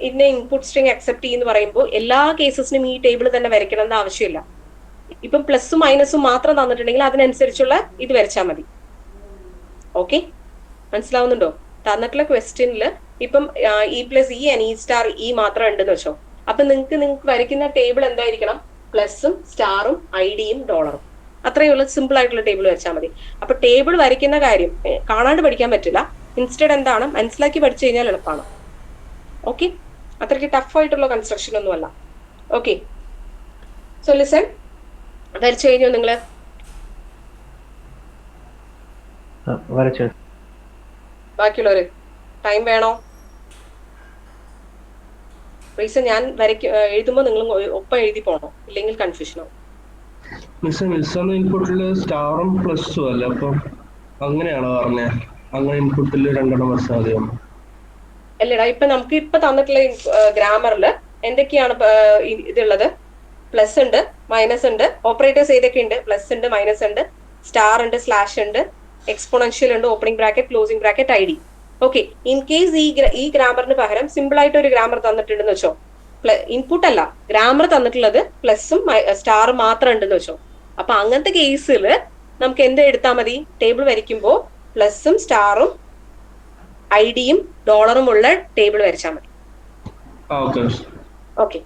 ഇന്ന ഇൻപുട്ട് സ്ട്രിങ് അക്സെപ്റ്റ് ചെയ്യുന്ന പറയുമ്പോൾ എല്ലാ കേസസിനും ഈ ടേബിൾ തന്നെ വരയ്ക്കണം എന്ന് ആവശ്യമില്ല. ഇപ്പം പ്ലസും മൈനസും മാത്രം തന്നിട്ടുണ്ടെങ്കിൽ അതിനനുസരിച്ചുള്ള ഇത് വരച്ചാൽ മതി. ഓക്കെ, മനസ്സിലാവുന്നുണ്ടോ? തന്നിട്ടുള്ള ക്വസ്റ്റ്യനിൽ ഇപ്പം E plus E and E star E മാത്രം ഉണ്ടെന്ന് വെച്ചോ. അപ്പൊ നിങ്ങൾക്ക് വരയ്ക്കുന്ന ടേബിൾ എന്തായിരിക്കണം? പ്ലസും സ്റ്റാറും ഐ ഡിയും ഡോളറും. അത്രയുള്ള സിമ്പിൾ ആയിട്ടുള്ള ടേബിൾ വരച്ചാൽ മതി. അപ്പൊ ടേബിൾ വരയ്ക്കുന്ന കാര്യം കാണാണ്ട് പഠിക്കാൻ പറ്റില്ല. ഇൻസ്റ്റഡ് എന്താണ് മനസ്സിലാക്കി പഠിച്ചു കഴിഞ്ഞാൽ എളുപ്പമാണ്. ഓക്കെ, അത്രയ്ക്ക് ടഫ് ആയിട്ടുള്ള കൺസ്ട്രക്ഷൻ ഒന്നുമല്ല. ഓക്കെ, സോ ലിസൺ, വരച്ചു കഴിഞ്ഞോ നിങ്ങള്? വരച്ചു. ബാക്കിയുള്ളവര് ടൈം വേണോ? റീസൺ ഞാൻ എഴുതുമ്പോൾ നിങ്ങൾ ഒപ്പം എഴുതി പോണോ, ഇല്ലെങ്കിൽ കൺഫ്യൂഷനോ? ഇൻപുട്ടില് സ്റ്റാറും പ്ലസും അല്ല, അപ്പം അങ്ങനെയാണോ പറഞ്ഞേ? അങ്ങനെ ഇൻപുട്ടിൽ 2 മതിയോ? അല്ലടാ, നമുക്ക് ഇപ്പൊ തന്നിട്ടുള്ള ഗ്രാമറിൽ എന്തൊക്കെയാണ് ഇതുള്ളത്? പ്ലസ് ഉണ്ട്, മൈനസ് ഉണ്ട്, ഓപ്പറേറ്റേഴ്സ് ഏതൊക്കെ ഉണ്ട്? പ്ലസ് ഉണ്ട്, മൈനസ് ഉണ്ട്, സ്റ്റാർ ഉണ്ട്, സ്ലാഷ് ഉണ്ട്, എക്സ്പോണൻഷ്യൽ ഉണ്ട്, opening bracket, closing bracket, I D. Okay, in case ഈ ഗ്രാമറിന് പകരം സിമ്പിൾ ആയിട്ട് ഒരു ഗ്രാമർ തന്നിട്ടുണ്ടെന്ന് വെച്ചോ, ഇൻപുട്ട് അല്ല ഗ്രാമർ തന്നിട്ടുള്ളത് പ്ലസും സ്റ്റാറും മാത്രം ഉണ്ടെന്ന് വെച്ചോ. അപ്പൊ അങ്ങനത്തെ കേസിൽ നമുക്ക് എന്ത് എടുത്താൽ മതി? ടേബിൾ വരയ്ക്കുമ്പോൾ പ്ലസും സ്റ്റാറും ഐ ഡിയും ഡോളറും ഉള്ള ടേബിൾ വരച്ചാൽ മതി. ഓക്കെ,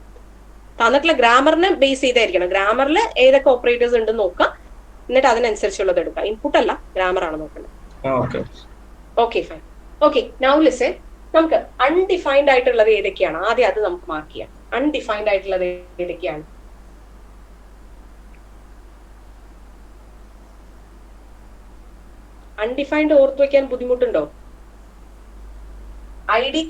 തന്നിട്ടുള്ള ഗ്രാമറിനെ ബേസ് ചെയ്തായിരിക്കണം. ഗ്രാമറിൽ ഏതൊക്കെ ഓപ്പറേറ്റേഴ്സ് ഉണ്ടെന്ന് നോക്കാം, എന്നിട്ട് അതിനനുസരിച്ചുള്ളത് എടുക്കാം. ഇൻപുട്ട് അല്ല, ഗ്രാമർ ആണ് നോക്കേണ്ടത്. Okay fine. Okay, now listen, നമുക്ക് അൺഡിഫൈൻഡ് ആയിട്ടുള്ളത് ഏതൊക്കെയാണ്? ആദ്യം അത് നമുക്ക് മാർക്ക് ചെയ്യാം. അൺഡിഫൈൻഡ് ആയിട്ടുള്ളത് ഏതൊക്കെയാണ്? അൺഡിഫൈൻഡ് ഓർത്തു വെക്കാൻ ബുദ്ധിമുട്ടുണ്ടോ? I D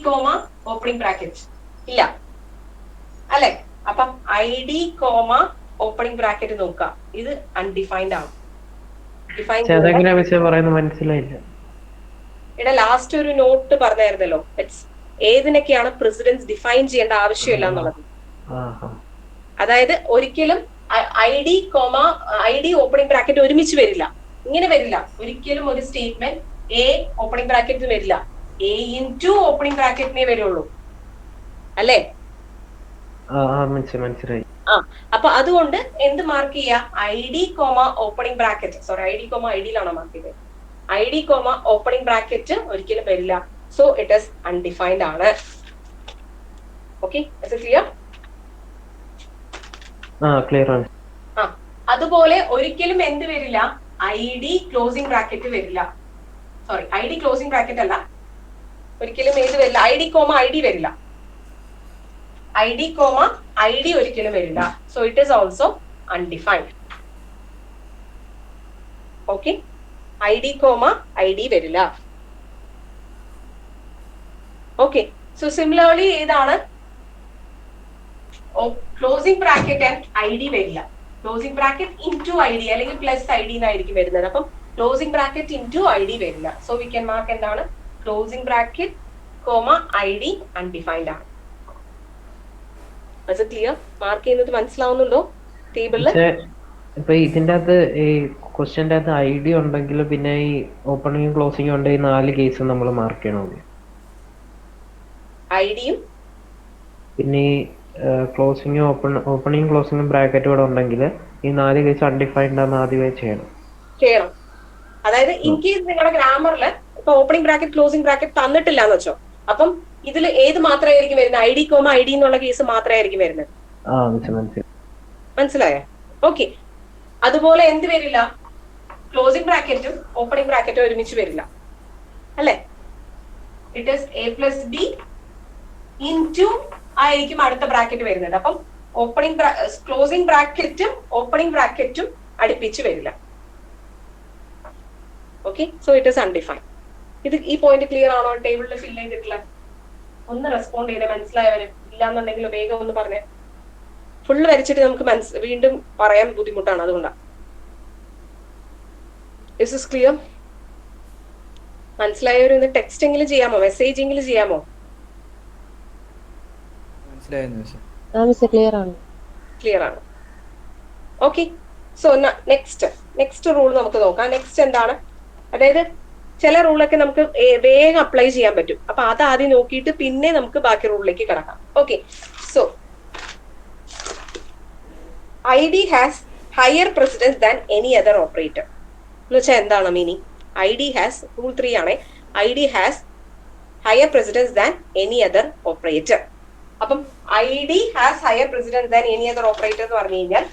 comma opening bracket ഇല്ല അല്ലെ? അപ്പം I D comma opening bracket നോക്കാം, ഇത് അൺഡിഫൈൻഡ് ആണ്. മനസ്സിലായില്ല. ഇവിടെ ലാസ്റ്റ് ഒരു നോട്ട് പറഞ്ഞായിരുന്നല്ലോ, ഏതിനൊക്കെയാണ് പ്രസിഡൻസ് ഡിഫൈൻ ചെയ്യേണ്ട ആവശ്യമില്ല എന്നുള്ളത്. അതായത് ഒരിക്കലും ഐ ഡി ഓപ്പണിംഗ് ബ്രാക്കറ്റ് ഒരുമിച്ച് വരില്ല, ഇങ്ങനെ വരില്ല ഒരിക്കലും. ഒരു സ്റ്റേറ്റ്മെന്റ് എ ഓപ്പണിംഗ് ബ്രാക്കറ്റ് വരില്ല, എ ഇൻടു ഓപ്പണിംഗ് ബ്രാക്കറ്റിനെ വരുള്ളൂ അല്ലേ? മനസ്സിലായി. അപ്പൊ അതുകൊണ്ട് എന്ത് മാർക്ക് ചെയ്യാ? I D comma opening bracket, sorry I D comma I ഡിയിലാണോ മാർക്ക് ചെയ്തത്? I D comma opening bracket ഒരിക്കലും വരില്ല. സോ ഇറ്റ് ഈസ് അൺഡിഫൈൻഡ് ആണ്. Okay, clear? ക്ലിയർ ആണ്. അതുപോലെ ഒരിക്കലും എന്ത് വരില്ല? ഐ ഡി ക്ലോസിംഗ് ബ്രാക്കറ്റ് വരില്ല. Sorry, I D closing bracket അല്ല, ഒരിക്കലും ഏത് വരില്ല? I D comma I D വരില്ല. I D comma I D ഒരിക്കലും വരില്ല. So it is also undefined. Okay, I D comma I D വരില്ല. ഓക്കെ, സോ സിമിലർലി ഏതാണ്? Closing bracket and I D വരില്ല. Closing bracket into I D അല്ലെങ്കിൽ plus I D എന്നായിരിക്കും വരുന്നത്. അപ്പം closing bracket into I D വരില്ല. So we can mark എന്താണ്? Closing bracket comma I D undefined ആണ്. അത് ക്ലിയർ? മാർക്ക് ചെയ്യുന്നത് മനസ്സിലാവുന്നുണ്ടോ ടേബിളില്? ഇപ്പൊ ഇതിന്റെ അകത്ത് ഈ ക്വസ്റ്റ്യന്റെ അകത്ത് ഐ ഡി ഉണ്ടെങ്കിൽ പിന്നെ ഈ ഓപ്പണിംഗ് ക്ലോസിംഗ് ഉണ്ട്, ഈ 4 കേസ് നമ്മൾ മാർക്ക് ചെയ്യണോ? ഐഡിയും പിന്നെ ഈ ക്ലോസിംഗ് ഓപ്പണിംഗ് ക്ലോസിംഗ് ബ്രാക്കറ്റ് കൂടെ ഉണ്ടെങ്കിൽ ഈ 4 കേസ് അൺഡിഫൈൻഡ് ആണെന്ന് ആദ്യമേ ചെയ്യണം. അതായത് ഇൻ കേസ് നിങ്ങളുടെ ഗ്രാമറിൽ ഇപ്പൊ ഓപ്പണിംഗ് ബ്രാക്കറ്റ് ക്ലോസിംഗ് ബ്രാക്കറ്റ് തന്നിട്ടില്ല എന്ന് വെച്ചോ, അപ്പം ഇതിൽ ഏത് മാത്രമായിരിക്കും വരുന്നത്? I D comma I D എന്നുള്ള കേസ് മാത്രമായിരിക്കും വരുന്നത്. മനസ്സിലായോ? ഓക്കെ, അതുപോലെ എന്ത് വരില്ല? ക്ലോസിംഗ് ബ്രാക്കറ്റും ഓപ്പണിംഗ് ബ്രാക്കറ്റും ഒരുമിച്ച് വരില്ല അല്ലെ? It is A plus B into ആയിരിക്കും അടുത്ത ബ്രാക്കറ്റ് വരുന്നത്. അപ്പം ക്ലോസിംഗ് ബ്രാക്കറ്റും ഓപ്പണിംഗ് ബ്രാക്കറ്റും അടുപ്പിച്ച് വരില്ല. Okay, so it is undefined. ഈ പോയിന്റ് ക്ലിയർ ആണോ? ടേബിളിൽ ഫിൽ ചെയ്തിട്ടില്ല? ഒന്ന് റെസ്പോണ്ട് ചെയ്തേ, മനസ്സിലായവര്. ഇല്ലാന്നുണ്ടെങ്കിൽ വേഗം ഒന്ന് പറഞ്ഞേ. ഫുള്ള് വരച്ചിട്ട് നമുക്ക് വീണ്ടും പറയാൻ ബുദ്ധിമുട്ടാണ്, അതുകൊണ്ടാണ്. Is this clear? മനസ്സിലായവർ ഒന്ന് ടെക്സ്റ്റ് എങ്കിലും ചെയ്യാമോ, മെസ്സേജ് എങ്കിലും ചെയ്യാമോ? ക്ലിയർ ആണ്. ഓക്കെ, സോ നെക്സ്റ്റ് റൂൾ നമുക്ക് നോക്കാം. നെക്സ്റ്റ് എന്താണ്? അതായത് ചില റൂളൊക്കെ നമുക്ക് വേഗം അപ്ലൈ ചെയ്യാൻ പറ്റും. അപ്പൊ അത് ആദ്യം നോക്കിയിട്ട് പിന്നെ നമുക്ക് ബാക്കി റൂളിലേക്ക് കിടക്കാം. Okay, so I D has higher precedence than any other operator എന്ന് വെച്ചാൽ എന്താണ് meaning? I D has, rule 3 ആണ്, I D has higher precedence than any other operator. അപ്പം I D has higher precedence than any other operator എന്ന് പറഞ്ഞു കഴിഞ്ഞാൽ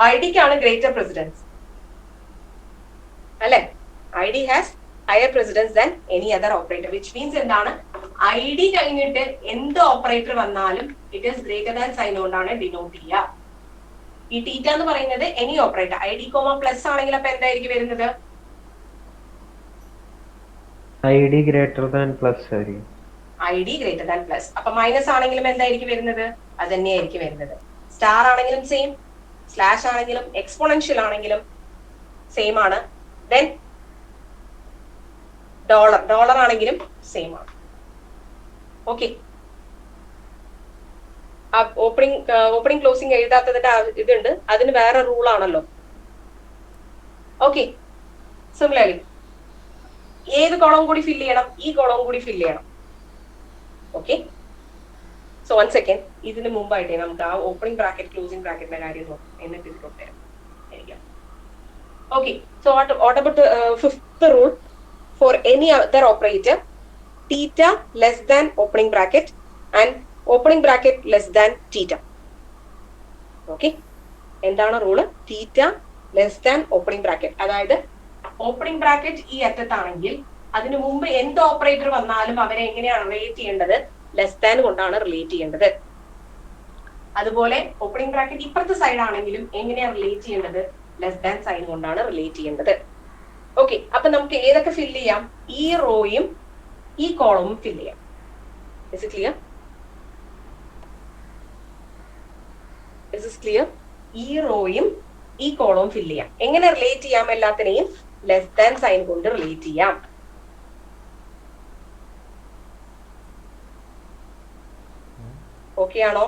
I ഡിക്കാണ് greater precedence അല്ലെ? ID has higher precedence than any other operator, which means എന്താണ് ID കഴിഞ്ഞിട്ട് എന്ത് operator വന്നാലും it is greater than sign കൊണ്ടാണ് ഡിനോട്ട് ചെയ്യുക. ഈ തീറ്റ എന്ന് പറയുന്നത് എനി ഓപ്പറേറ്റർ ID, പ്ലസ് ആണെങ്കിൽ അപ്പൊ എന്തായിരിക്കും വരുന്നത്? ID ഗ്രേറ്റർ ദാൻ പ്ലസ് ആയിരിക്കും. ID greater than plus. അപ്പൊ മൈനസ് ആണെങ്കിലും എന്തായിരിക്കും വരുന്നത്? അത് തന്നെയായിരിക്കും വരുന്നത്. സ്റ്റാർ ആണെങ്കിലും സെയിം, സ്ലാഷ് ആണെങ്കിലും എക്സ്പോണൻഷ്യൽ ആണെങ്കിലും സെയിം ആണ്. ദെൻ ഡോളർ ആണെങ്കിലും സെയിം ആണ്. ഓക്കെ, ഓപ്പണിംഗ് ക്ലോസിംഗ് എഴുതാത്തതിന്റെ ഇതുണ്ട്, അതിന് വേറെ റൂൾ ആണല്ലോ. ഓക്കെ, സിമിലർലി ഏത് കോളം കൂടി ഫില്ല് ചെയ്യണം? ഈ കോളം കൂടി ഫില്ല് ചെയ്യണം. ഓക്കെ, സോ 1 സെക്കൻഡ്, ഇതിന് മുമ്പായിട്ട് നമുക്ക് ആ ഓപ്പണിംഗ് ബ്രാക്കറ്റ് ക്ലോസിംഗ് ബ്രാക്കറ്റിന്റെ കാര്യം നോക്കാം, എന്നിട്ട് ഇതിലോട്ട് വരാം. Okay, so what about the fifth rule? For any other operator, theta less than opening bracket and opening bracket less than theta. Okay, എന്താണ് rule? theta less than opening bracket. അതായത് opening bracket ഈ അറ്റത്താണെങ്കിൽ അതിനു മുമ്പ് എന്ത് operator വന്നാലും അവരെ എങ്ങനെയാണ് relate ചെയ്യേണ്ടത്? ലെസ് ദാൻ കൊണ്ടാണ് റിലേറ്റ് ചെയ്യേണ്ടത്. അതുപോലെ ഓപ്പണിംഗ് ബ്രാക്കറ്റ് ഇപ്പുറത്തെ സൈഡ് ആണെങ്കിലും എങ്ങനെയാണ് റിലേറ്റ് ചെയ്യേണ്ടത്? ലെസ് ദാൻ സൈൻ കൊണ്ടാണ് റിലേറ്റ് ചെയ്യേണ്ടത്. ഓക്കെ, അപ്പൊ നമുക്ക് ഏതൊക്കെ ഫില്ല് ചെയ്യാം? ഈ റോയും ഈ കോളവും ഫില്ല് ചെയ്യാം. Is it clear? Is this clear? ഈ റോയും ഈ കോളവും ഫില്ല് ചെയ്യാം. എങ്ങനെ റിലേറ്റ് ചെയ്യാം? എല്ലാത്തിനെയും ലെസ് ദാൻ സൈൻ കൊണ്ട് റിലേറ്റ് ചെയ്യാം. ഓക്കെ ആണോ?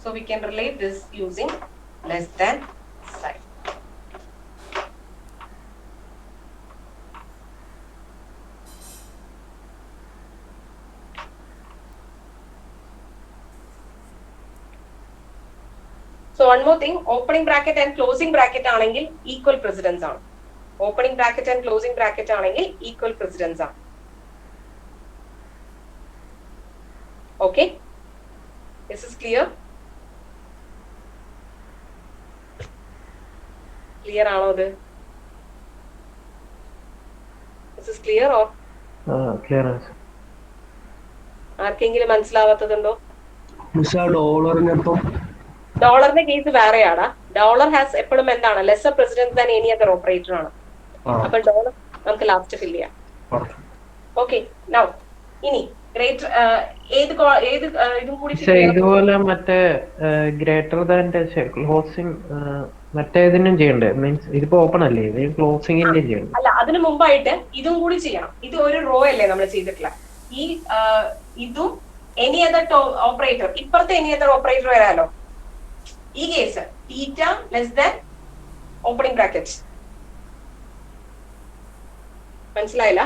So we can relate this using less than sign. So one more thing, opening bracket and closing bracket ആണെങ്കിൽ equal precedence ആണ്. Opening bracket and closing bracket ആണെങ്കിൽ equal precedence ആണ്. Okay? This is clear? Clear ആണോ ഇത്? This is clear or? Clear ആണ്. ആർക്കെങ്കിലും മനസ്സിലാവാത്തതുണ്ടോ? ഡോളറിനൊപ്പം ഡോളറിന്റെ case വേറെയാണ്. ഡോളർ ഹാസ് എപ്പോഴും എന്താണ്? Lesser precedence than any other operator ആണ്. അപ്പൊ ഡോളർ നമുക്ക് ലാസ്റ്റ് ഫില്ല് ചെയ്യാം. ഓക്കെ, നൗ ഇനി ഗ്രേറ്റർ ഏത് ഇതും കൂടി ഇതുപോലെ മറ്റേ ഗ്രേറ്റർ ദാൻ ക്ലോസിംഗ് മറ്റേതിനും ചെയ്യണ്ടേ? മീൻസ് ഇതിപ്പോ ഓപ്പൺ അല്ലേ, ഇത് ക്ലോസിംഗിന്റെ ചെയ്യണം. അല്ല, അതിന് മുമ്പായിട്ട് ഇതും കൂടി ചെയ്യണം. ഇത് ഒരു റോ അല്ലേ നമ്മൾ ചെയ്തിട്ടില്ല. ഈ ഇതും എനി അതർ ഓപ്പറേറ്റർ, ഇപ്പുറത്തെ എനി അതർ ഓപ്പറേറ്റർ വരാലോ. ഈ കേസ് തീറ്റ ലെസ് ദാൻ ഓപ്പണിംഗ് ബ്രാക്കറ്റ്. മനസ്സിലായില്ല?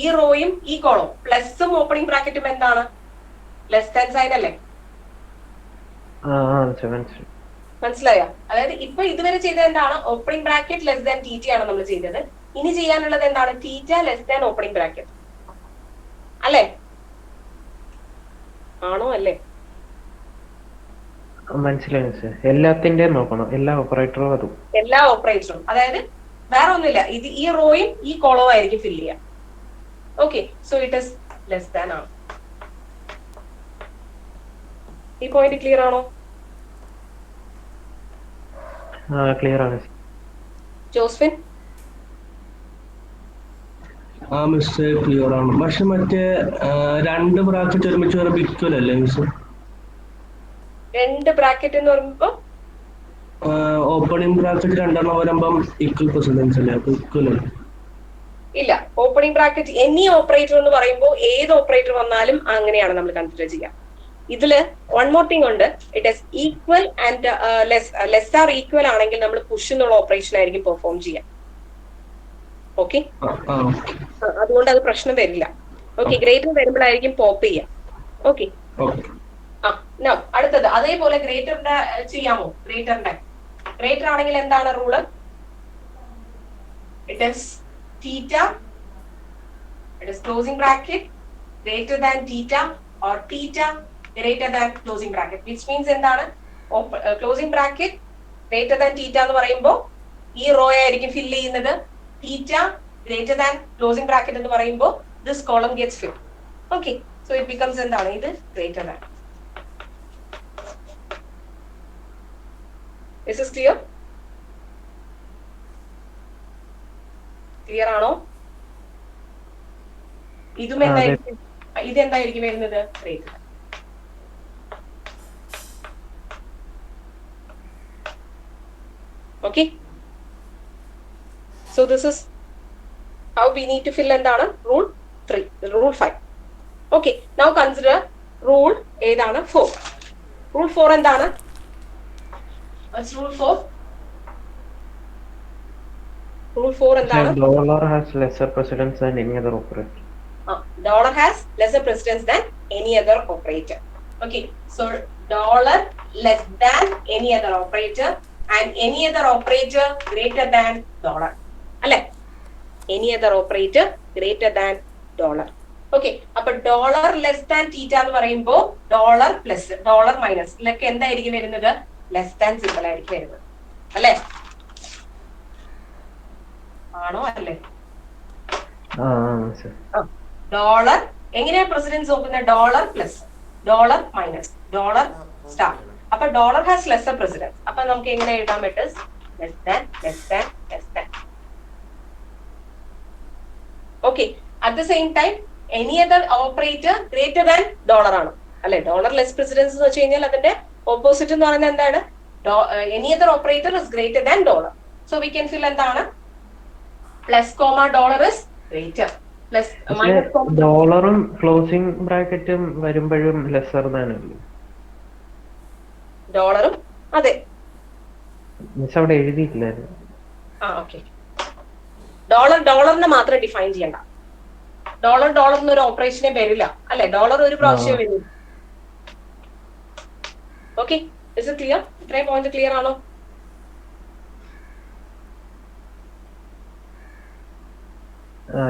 ഈ റോയും ഈ കോളും പ്ലസും ഓപ്പണിംഗ് ബ്രാക്കറ്റും എന്താണ്? ലെസ് ദാൻ സൈൻ അല്ലേ? മനസ്സിലായോ? അതായത് ഇപ്പൊ ഇതുവരെ ചെയ്തത് എന്താണ്? ഓപ്പണിംഗ് ബ്രാക്കറ്റ് ലെസ് ദാൻ തീറ്റ ആണ് നമ്മൾ ചെയ്തത്. ഇനി ചെയ്യാനുള്ളത് എന്താണ്? തീറ്റ ലെസ് ദാൻ ഓപ്പണിംഗ് ബ്രാക്കറ്റ് അല്ലേ? ആണോ അല്ലേ? മനസ്സിലായി സർ. എല്ലാത്തിന്റെയും നോക്കണം, എല്ലാ ഓപ്പറേറ്ററും അതും. എല്ലാ ഓപ്പറേറ്ററും, അതായത് വേറെ ഒന്നുമില്ല, ഇത് ഈ റോയും ഈ കോളവും ആയിരിക്കും ഫില്ല് ചെയ്യാം. Okay, so it is less than ആണ്. ഈ പോയിന്റ് ക്ലിയർ ആണോ? ക്ലിയർ ആണ്. ജോസ്ഫിൻ? ആ മിസ്, ക്ലിയർ ആണ്. പക്ഷെ മറ്റേ രണ്ട് ബ്രാക്കറ്റ് ഒരുമിച്ച് വരുമ്പോ ഇക്വൽ അല്ലേ മിസ്? രണ്ട് ബ്രാക്കറ്റ് എന്ന് പറയുമ്പോ ഓപ്പണിംഗ് ബ്രാക്കറ്റ് രണ്ടെണ്ണം വരുമ്പം ഈക്വൽ പ്രസിഡൻസ് അല്ലേ? അപ്പൊ ഈക്വൽ അല്ലേ? ഇല്ല, ഓപ്പണിംഗ് ബ്രാക്കറ്റ് എനി ഓപ്പറേറ്റർ എന്ന് പറയുമ്പോൾ ഏത് ഓപ്പറേറ്റർ വന്നാലും അങ്ങനെയാണ് നമ്മൾ കൺസിഡർ ചെയ്യാം. ഇതില് വൺ മോർ തിങ് ഉണ്ട്. It is equal and less or equal ആണെങ്കിൽ നമ്മൾ പുഷ് എന്നുള്ള ഓപ്പറേഷൻ ആയിരിക്കും പെർഫോം ചെയ്യാം. ഓക്കെ, അതുകൊണ്ട് അത് പ്രശ്നം വരില്ല. ഓക്കെ, ഗ്രേറ്റർ വരുമ്പോഴായിരിക്കും പോപ്പ് ചെയ്യാം. ഓക്കെ, അടുത്തത് അതേപോലെ ഗ്രേറ്ററിന്റെ ചെയ്യാമോ? ഗ്രേറ്റർ ആണെങ്കിൽ എന്താണ് rule? It is theta, it is closing bracket greater than theta or theta greater than closing bracket, which means എന്താണ്? Closing bracket greater than theta എന്ന് പറയുമ്പോൾ ഈ റോ ആയിരിക്കും ഫിൽ ചെയ്യുന്നത്. Theta greater than closing bracket എന്ന് പറയുമ്പോൾ this column gets fill. Okay, so it becomes എന്താണ് ഇത് greater than. Is this clear? Clear ആണോ? ഇതും എന്തായിരിക്കും, ഇതെന്തായിരിക്കും വരുന്നത് greater. Okay, so this is how we need to fill എന്താണ് rule 3, rule 5. Okay, now consider rule ഏതാണ് 4. rule 4 എന്താണ്? What's rule 4? rule 4 എന്താണ്? Dollar has lesser precedence than any other operator. Dollar has lesser precedence than any other operator. Okay, so dollar less than any other operator and any other operator greater than dollar. അല്ലെ? Any other operator greater than dollar. Okay, അപ്പൊ dollar less than theta എന്ന് പറയുമ്പോൾ dollar plus dollar minus ഇതിലൊക്കെ എന്തായിരിക്കും വരുന്നത്? Less than simple ആയിരിക്കും വരുന്നത്. അല്ലെ? ആണോ അല്ലേ? ഡോളർ എങ്ങനെയാ പ്രസിഡൻസ് നോക്കുന്നത്? Dollar plus dollar minus dollar star. അപ്പൊ ഡോളർ ഹാസ് ലെസർ പ്രസിഡൻസ്. അപ്പൊ നമുക്ക് എങ്ങനെ എഴുതാൻ പറ്റും? Less than less than less than. Okay, at the same time any other operator greater than dollar ആണ്. അല്ലെ? ഡോളർ ലെസ് പ്രസിഡൻസ് എന്ന് വെച്ച് കഴിഞ്ഞാൽ അതിന്റെ ഓപ്പോസിറ്റ് എന്ന് പറയുന്നത് എന്താണ്? Any other operator is greater than dollar. So we can fill എന്താണ്? Plus comma dollar is greater plus minus comma ഡോളറും ക്ലോസിംഗ് ബ്രാക്കറ്റും വരുമ്പോഴും ലെസർ ദാൻ അല്ലേ? ഡോളറും അതെ. അവിടെ എഴുതിയിട്ടില്ലായിരുന്നു. ഓക്കെ, ഡോളർ ഡോളറിനെ മാത്രം ഡിഫൈൻ ചെയ്യണ്ട. ഡോളർ ഡോളർ എന്നൊരു ഓപ്പറേഷനെ വരില്ല അല്ലെ? ഡോളർ ഒരു പ്രാവശ്യം വരും. Okay, is it clear? ഇത്രയും പോയിന്റ് ക്ലിയർ ആണോ?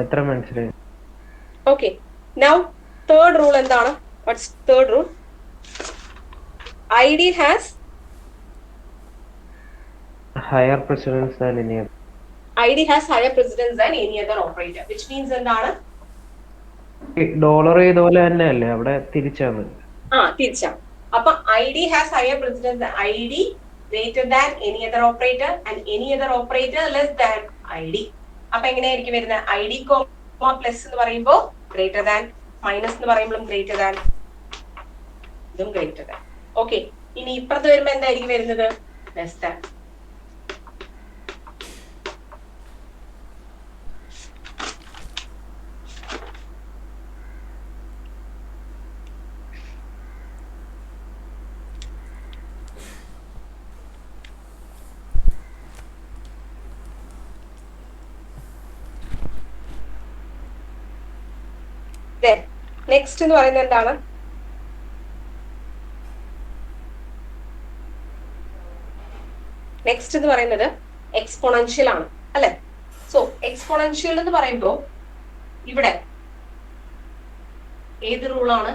ഇത്ര മനസ്സിലായി. ഓക്കെ, നൗ തേർഡ് റൂൾ എന്താണ്? What's third rule? ID has higher precedence than any other. ID has higher precedence than any other operator, which means എന്താണ്? Dollar ഇതുപോലെ തന്നെ അല്ലേ അവിടെ തിരിച്ചാണ്? തിരിച്ചാ. അപ്പൊ ID has higher precedence than ID greater than any other operator and any other operator less than ID. അപ്പൊ എങ്ങനെയായിരിക്കും വരുന്നത്? ID കോമ പ്ലസ് എന്ന് പറയുമ്പോ ഗ്രേറ്റർ ദാൻ, മൈനസ് എന്ന് പറയുമ്പോഴും ഗ്രേറ്റർ ദാൻ, ഇതും ഗ്രേറ്റർ ദാൻ. ഓക്കെ, ഇനി ഇപ്പുറത്ത് വരുമ്പോ എന്തായിരിക്കും വരുന്നത്? Less than. നെക്സ്റ്റ് എന്ന് പറയുന്നത് എന്താണ്? നെക്സ്റ്റ് എന്ന് പറയുന്നത് എക്സ്പോണൻഷ്യൽ ആണ് അല്ലെ? സോ എക്സ്പോണൻഷ്യൽ എന്ന് പറയുമ്പോൾ ഇവിടെ ഏത് റൂളാണ്?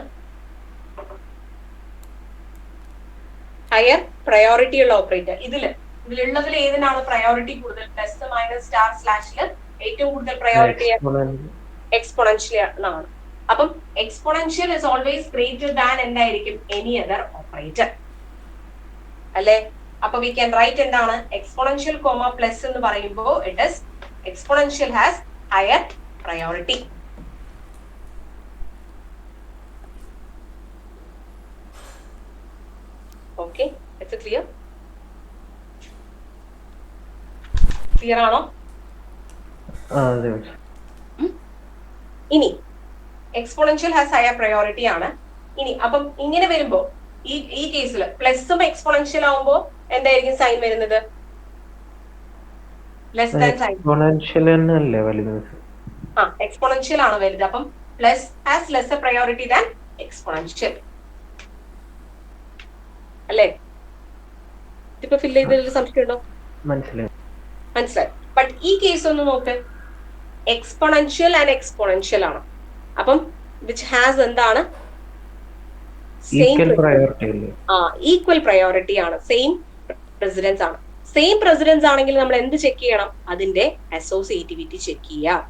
ഹയർ പ്രയോറിറ്റി ഉള്ള ഓപ്പറേറ്റർ. ഇതിലുള്ളതിൽ ഏതിനാണ് പ്രയോറിറ്റി കൂടുതൽ? പ്ലസ് മൈനസ് സ്റ്റാർ സ്ലാഷില് ഏറ്റവും കൂടുതൽ പ്രയോറിറ്റി എക്സ്പോണൻഷ്യൽ ആണ്. അപ്പം exponential is always greater than എന്തായിരിക്കും? എനി അതർ ഓപ്പറേറ്റർ അല്ലെ? അപ്പൊ വി ക്യാൻ റൈറ്റ് എന്താണ്? എക്സ്പോണൻഷ്യൽ കോമ പ്ലസ് എന്ന് പറയുമ്പോൾ it is exponential has higher priority. Okay, it's clear? Clear ആണോ? ഇനി എക്സ്പോണൻഷ്യൽ ഹാസ് ഹയർ പ്രയോറിറ്റി ആണ്. ഇനി അപ്പം ഇങ്ങനെ വരുമ്പോ ഈ കേസിൽ പ്ലസും എക്സ്പോണൻഷ്യൽ ആവുമ്പോ എന്തായിരിക്കും സൈൻ വരുന്നത്? Less than sign. എക്സ്പോണൻഷ്യൽ ആണ് വലുത്. അപ്പം plus has lesser priority than exponential അല്ലേ? ഇതിപ്പോ ഫിൽ ചെയ്തതിൽ സംശയമുണ്ടോ? മനസ്സിലായി. ബട്ട് ഈ കേസ് ഒന്ന് നോക്ക്, എക്സ്പോണൻഷ്യൽ ആൻഡ് എക്സ്പോണൻഷ്യൽ ആണ്. അപ്പം വിച്ച് ഹാസ് എന്താണ്? ഈക്വൽ പ്രയോറിറ്റി ആണ്, സെയിം പ്രസിഡൻസ് ആണ്. സെയിം പ്രസിഡൻസ് ആണെങ്കിൽ നമ്മൾ എന്ത് ചെക്ക് ചെയ്യണം? അതിന്റെ അസോസിയേറ്റിവിറ്റി ചെക്ക് ചെയ്യാം.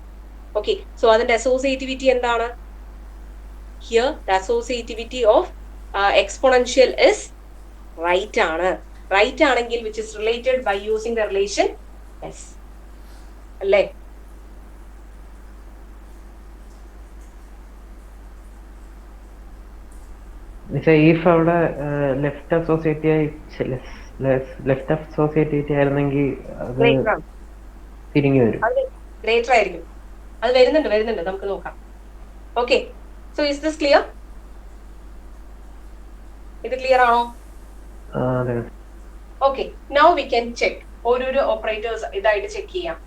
ഓക്കെ, സോ അതിന്റെ അസോസിയേറ്റിവിറ്റി എന്താണ്? Here the associativity of exponential is right ആണ്. റൈറ്റ് ആണെങ്കിൽ which is related by using the relations അല്ലേ? ഇഫ് അവിടെ ലെഫ്റ്റ് അസോസിയേറ്റിവിറ്റി ആയിരുന്നെങ്കിൽ അത് തിരിഞ്ഞു വരും. ഗ്രേറ്റർ ആയിരിക്കും. അത് വരുന്നുണ്ട്, നമുക്ക് നോക്കാം. Okay, so is this clear? ഇത് ക്ലിയർ ആണോ? അതെ. Okay, now we can check ഓരോരോ ഓപ്പറേറ്റേഴ്സ് ഇതായിട്ട് ചെക്ക് ചെയ്യാം.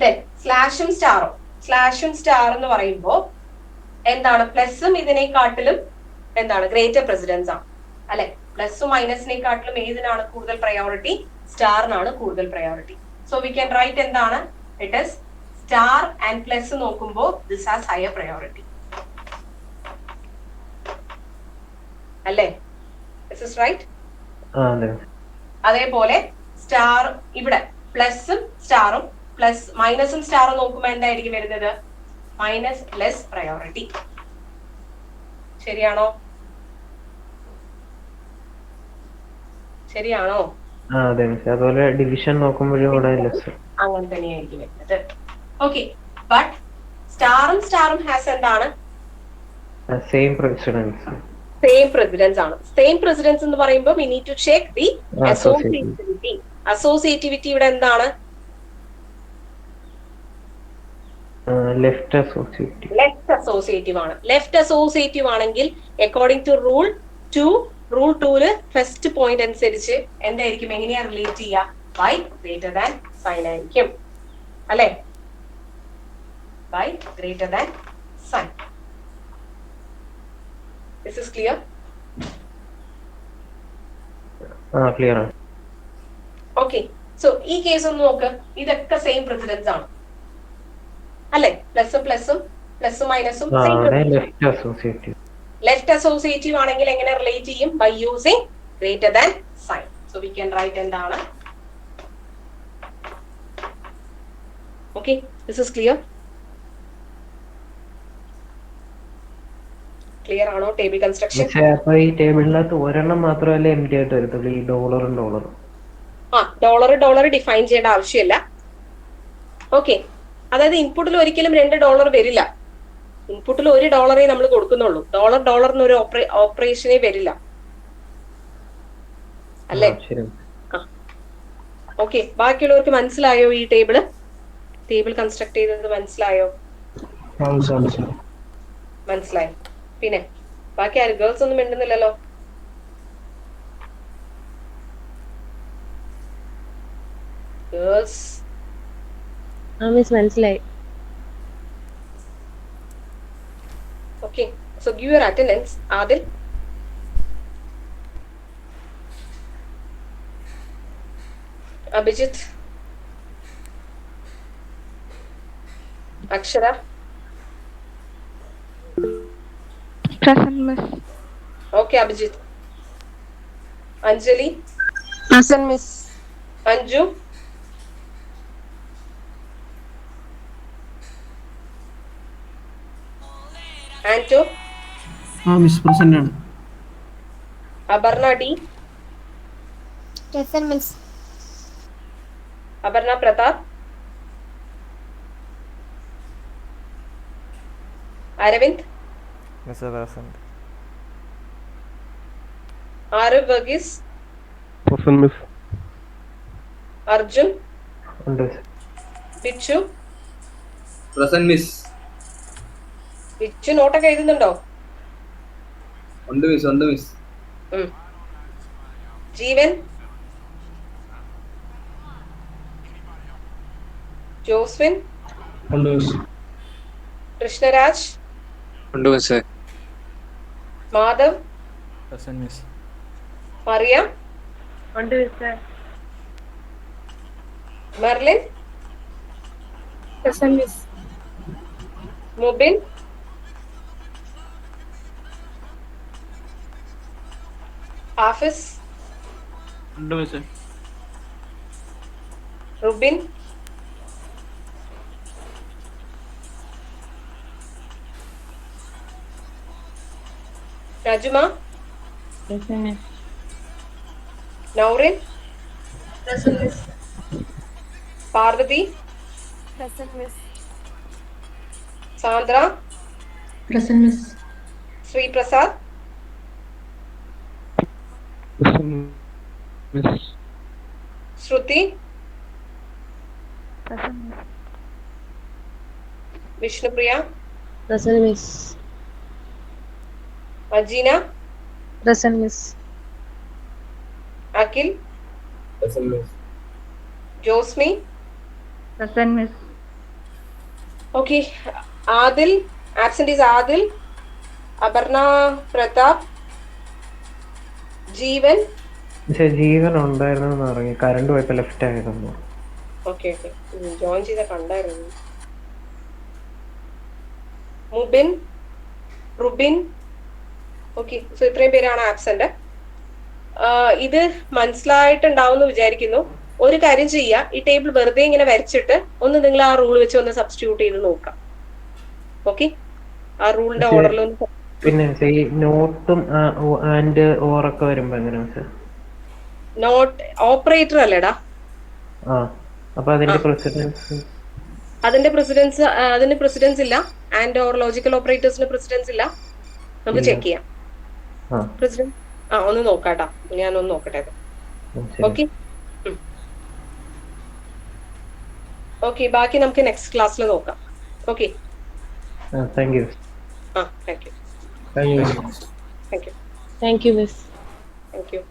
ദെൻ സ്ലാഷും സ്റ്റാറും. സ്ലാഷും സ്റ്റാർ എന്ന് പറയുമ്പോൾ എന്താണ്? പ്ലസും ഇതിനെക്കാട്ടിലും എന്താണ്? ഗ്രേറ്റർ പ്രസിഡൻസ് ആണ് അല്ലെ? പ്ലസും മൈനസിനെക്കാട്ടിലും ഏതിനാണ് കൂടുതൽ പ്രയോറിറ്റി? സ്റ്റാറിനാണ് കൂടുതൽ priority. So we can write എന്താണ്? It is star and plus നോക്കുമ്പോൾ ദിസ് ഹാസ് ഹയർ പ്രയോറിറ്റി അല്ലേ? This is right. അതേപോലെ സ്റ്റാർ ഇവിടെ പ്ലസും സ്റ്റാറും പ്ലസ് മൈനസും സ്റ്റാറും നോക്കുമ്പോൾ എന്തായിരിക്കും വരുന്നത്? Minus less priority. ശരിയാണോ? ശരിയാണോ? അതുപോലെ ഡിവിഷൻ നോക്കുമ്പോഴും അങ്ങനെ തന്നെയായിരിക്കും വരുന്നത്. ഓക്കെ, ബട്ട് സ്റ്റാറും ഹാസ് എന്താണ്? Same precedence. സെയിം പ്രസിഡൻസ് ആണ്. സെയിം പ്രസിഡൻസ് എന്ന് പറയുമ്പോൾ we need to check the associativity. Associativity ഇവിടെ എന്താണ്? Left associative. ലെഫ്റ്റ് അസോസിയേറ്റീവ് ആണ്. ലെഫ്റ്റ് അസോസിയേറ്റീവ് ആണെങ്കിൽ according to rule 2 first point അനുസരിച്ച് എന്തായിരിക്കും? എങ്ങനെയാ റിലേറ്റ് ചെയ്യുക? ബൈ ഗ്രേറ്റർ ദാൻ സൈൻ ആയിരിക്കും അല്ലെ? By greater than sign. This is clear? Clear ആണ്. ഓക്കെ, സോ ഈ കേസ് ഒന്ന് നോക്ക്. ഇതൊക്കെ സെയിം പ്രസിഡൻസ് ആണ് അല്ലെ? പ്ലസും മൈനസും ലെഫ്റ്റ് അസോസിയേറ്റീവ് ആണെങ്കിൽ എങ്ങനെ റിലേറ്റ് ചെയ്യും? By using greater than sign. So we can write എന്താണ്? Okay, this is clear. Clear ആണോ ടേബിൾ കൺസ്ട്രക്ഷൻ? അപ്പൊ ഈ ടേബിളിനകത്ത് ഒരെണ്ണം മാത്രമല്ലേ എം ടി ആയിട്ട് വരത്തുള്ളൂ, ഈ ഡോളറും. ഡോളർ ഡിഫൈൻ ചെയ്യേണ്ട ആവശ്യമില്ല. ഓക്കെ, അതായത് ഇൻപുട്ടിൽ ഒരിക്കലും $2 വരില്ല. ഇൻപുട്ടിൽ $1 നമ്മൾ കൊടുക്കുന്നുള്ളൂ. ഡോളറിന് ഒരു ഓപ്പറേഷനേ വരില്ല അല്ലേ? ഓക്കെ, ബാക്കിയുള്ളവർക്ക് മനസ്സിലായോ? ഈ ടേബിൾ കൺസ്ട്രക്ട് ചെയ്തത് മനസ്സിലായോ? മനസ്സിലായോ? പിന്നെ ബാക്കി ആരും ഗേൾസ് ഒന്നും മിണ്ടുന്നില്ലല്ലോ. ഗേൾസ് മനസ്സിലായി. Okay, so give your attendance. Adil, Abhijit, Akshara, Present, Miss. Okay, Abhijit. Anjali, Present, Miss. Anju, Anto, miss present ആണ്. Abarna D, Present, Miss. Abarna Pratap, Aravind, Mr. Present. Arav Verghese, present miss. Arjun, ഉണ്ട്. Bichu, present miss. Bichu നോട്ടൊക്കെ എഴുതുന്നുണ്ടോ? ഉണ്ട് miss. Jeevan, Joswin, ഉണ്ട് miss. Krishnaraj, ഉണ്ട് miss. Madhav, Present, Miss. Maria, ഉണ്ട് മിസ്സേ. Merlin, Present, Miss. Mubin, Hafis, ഉണ്ട് miss. Rubin, Rajuma, Present, miss. Naurin, Parvati, Present, miss. Sandra, Present, miss. Sri Prasad, Shruti, Present, miss. Vishnupriya, Present, miss. Ajina, Present, miss. Akil, Present, miss. Josmi. Present, miss. Okay, Adil, absent is Adil, Aparna Pratap, Jeevan. പക്ഷെ ജീവൻ ഉണ്ടായിരുന്നു പറഞ്ഞു current പോയപ്പോ left ആയിരുന്നു. Okay okay join ചെയ്ത കണ്ടായിരുന്നു. Mubin, റുബിൻ. Okay, so ഇത്രയും പേരാണ് absent. ഇത് മനസ്സിലായിട്ടുണ്ടാവുമെന്ന് വിചാരിക്കുന്നു. ഒരു കാര്യം ചെയ്യുക, ഈ ടേബിൾ വെറുതെ ഇങ്ങനെ വരച്ചിട്ട് ഒന്ന് നിങ്ങൾ ആ റൂൾ വെച്ച് ഒന്ന് സബ്സ്റ്റിറ്റ്യൂട്ട് ചെയ്ത് നോക്കാം. ഓക്കെ, ആ റൂളിന്റെ പക്ഷേ ഓർഡറിൽ ഒന്ന്. പിന്നെ ഈ നോട്ടും ആൻഡ് ഓറൊക്കെ വരുമ്പോ എങ്ങനെയാ സാർ? നോട്ട് ഓപ്പറേറ്റർ അല്ലേടാ? ആ, അപ്പൊ അതിന്റെ പ്രസിഡൻസ് അതിന്റെ പ്രസിഡൻസ് ഇല്ല. ആൻഡ് ഓർ ലോജിക്കൽ ഓപ്പറേറ്റേഴ്സിന് പ്രസിഡൻസ് ഇല്ല. നമുക്ക് ഇല്ല. ചെക്ക് ചെയ്യാം. ആ പ്രസിഡന്റ് ഒന്ന് നോക്കാട്ടാ, ഞാനൊന്ന് നോക്കട്ടെ. ശരി. ഓക്കെ ഓക്കെ, ബാക്കി നമുക്ക് നെക്സ്റ്റ് ക്ലാസ്സിൽ നോക്കാം. Okay, thank you. Thank you. Thank you. Thank you. Thank you, miss. Thank you.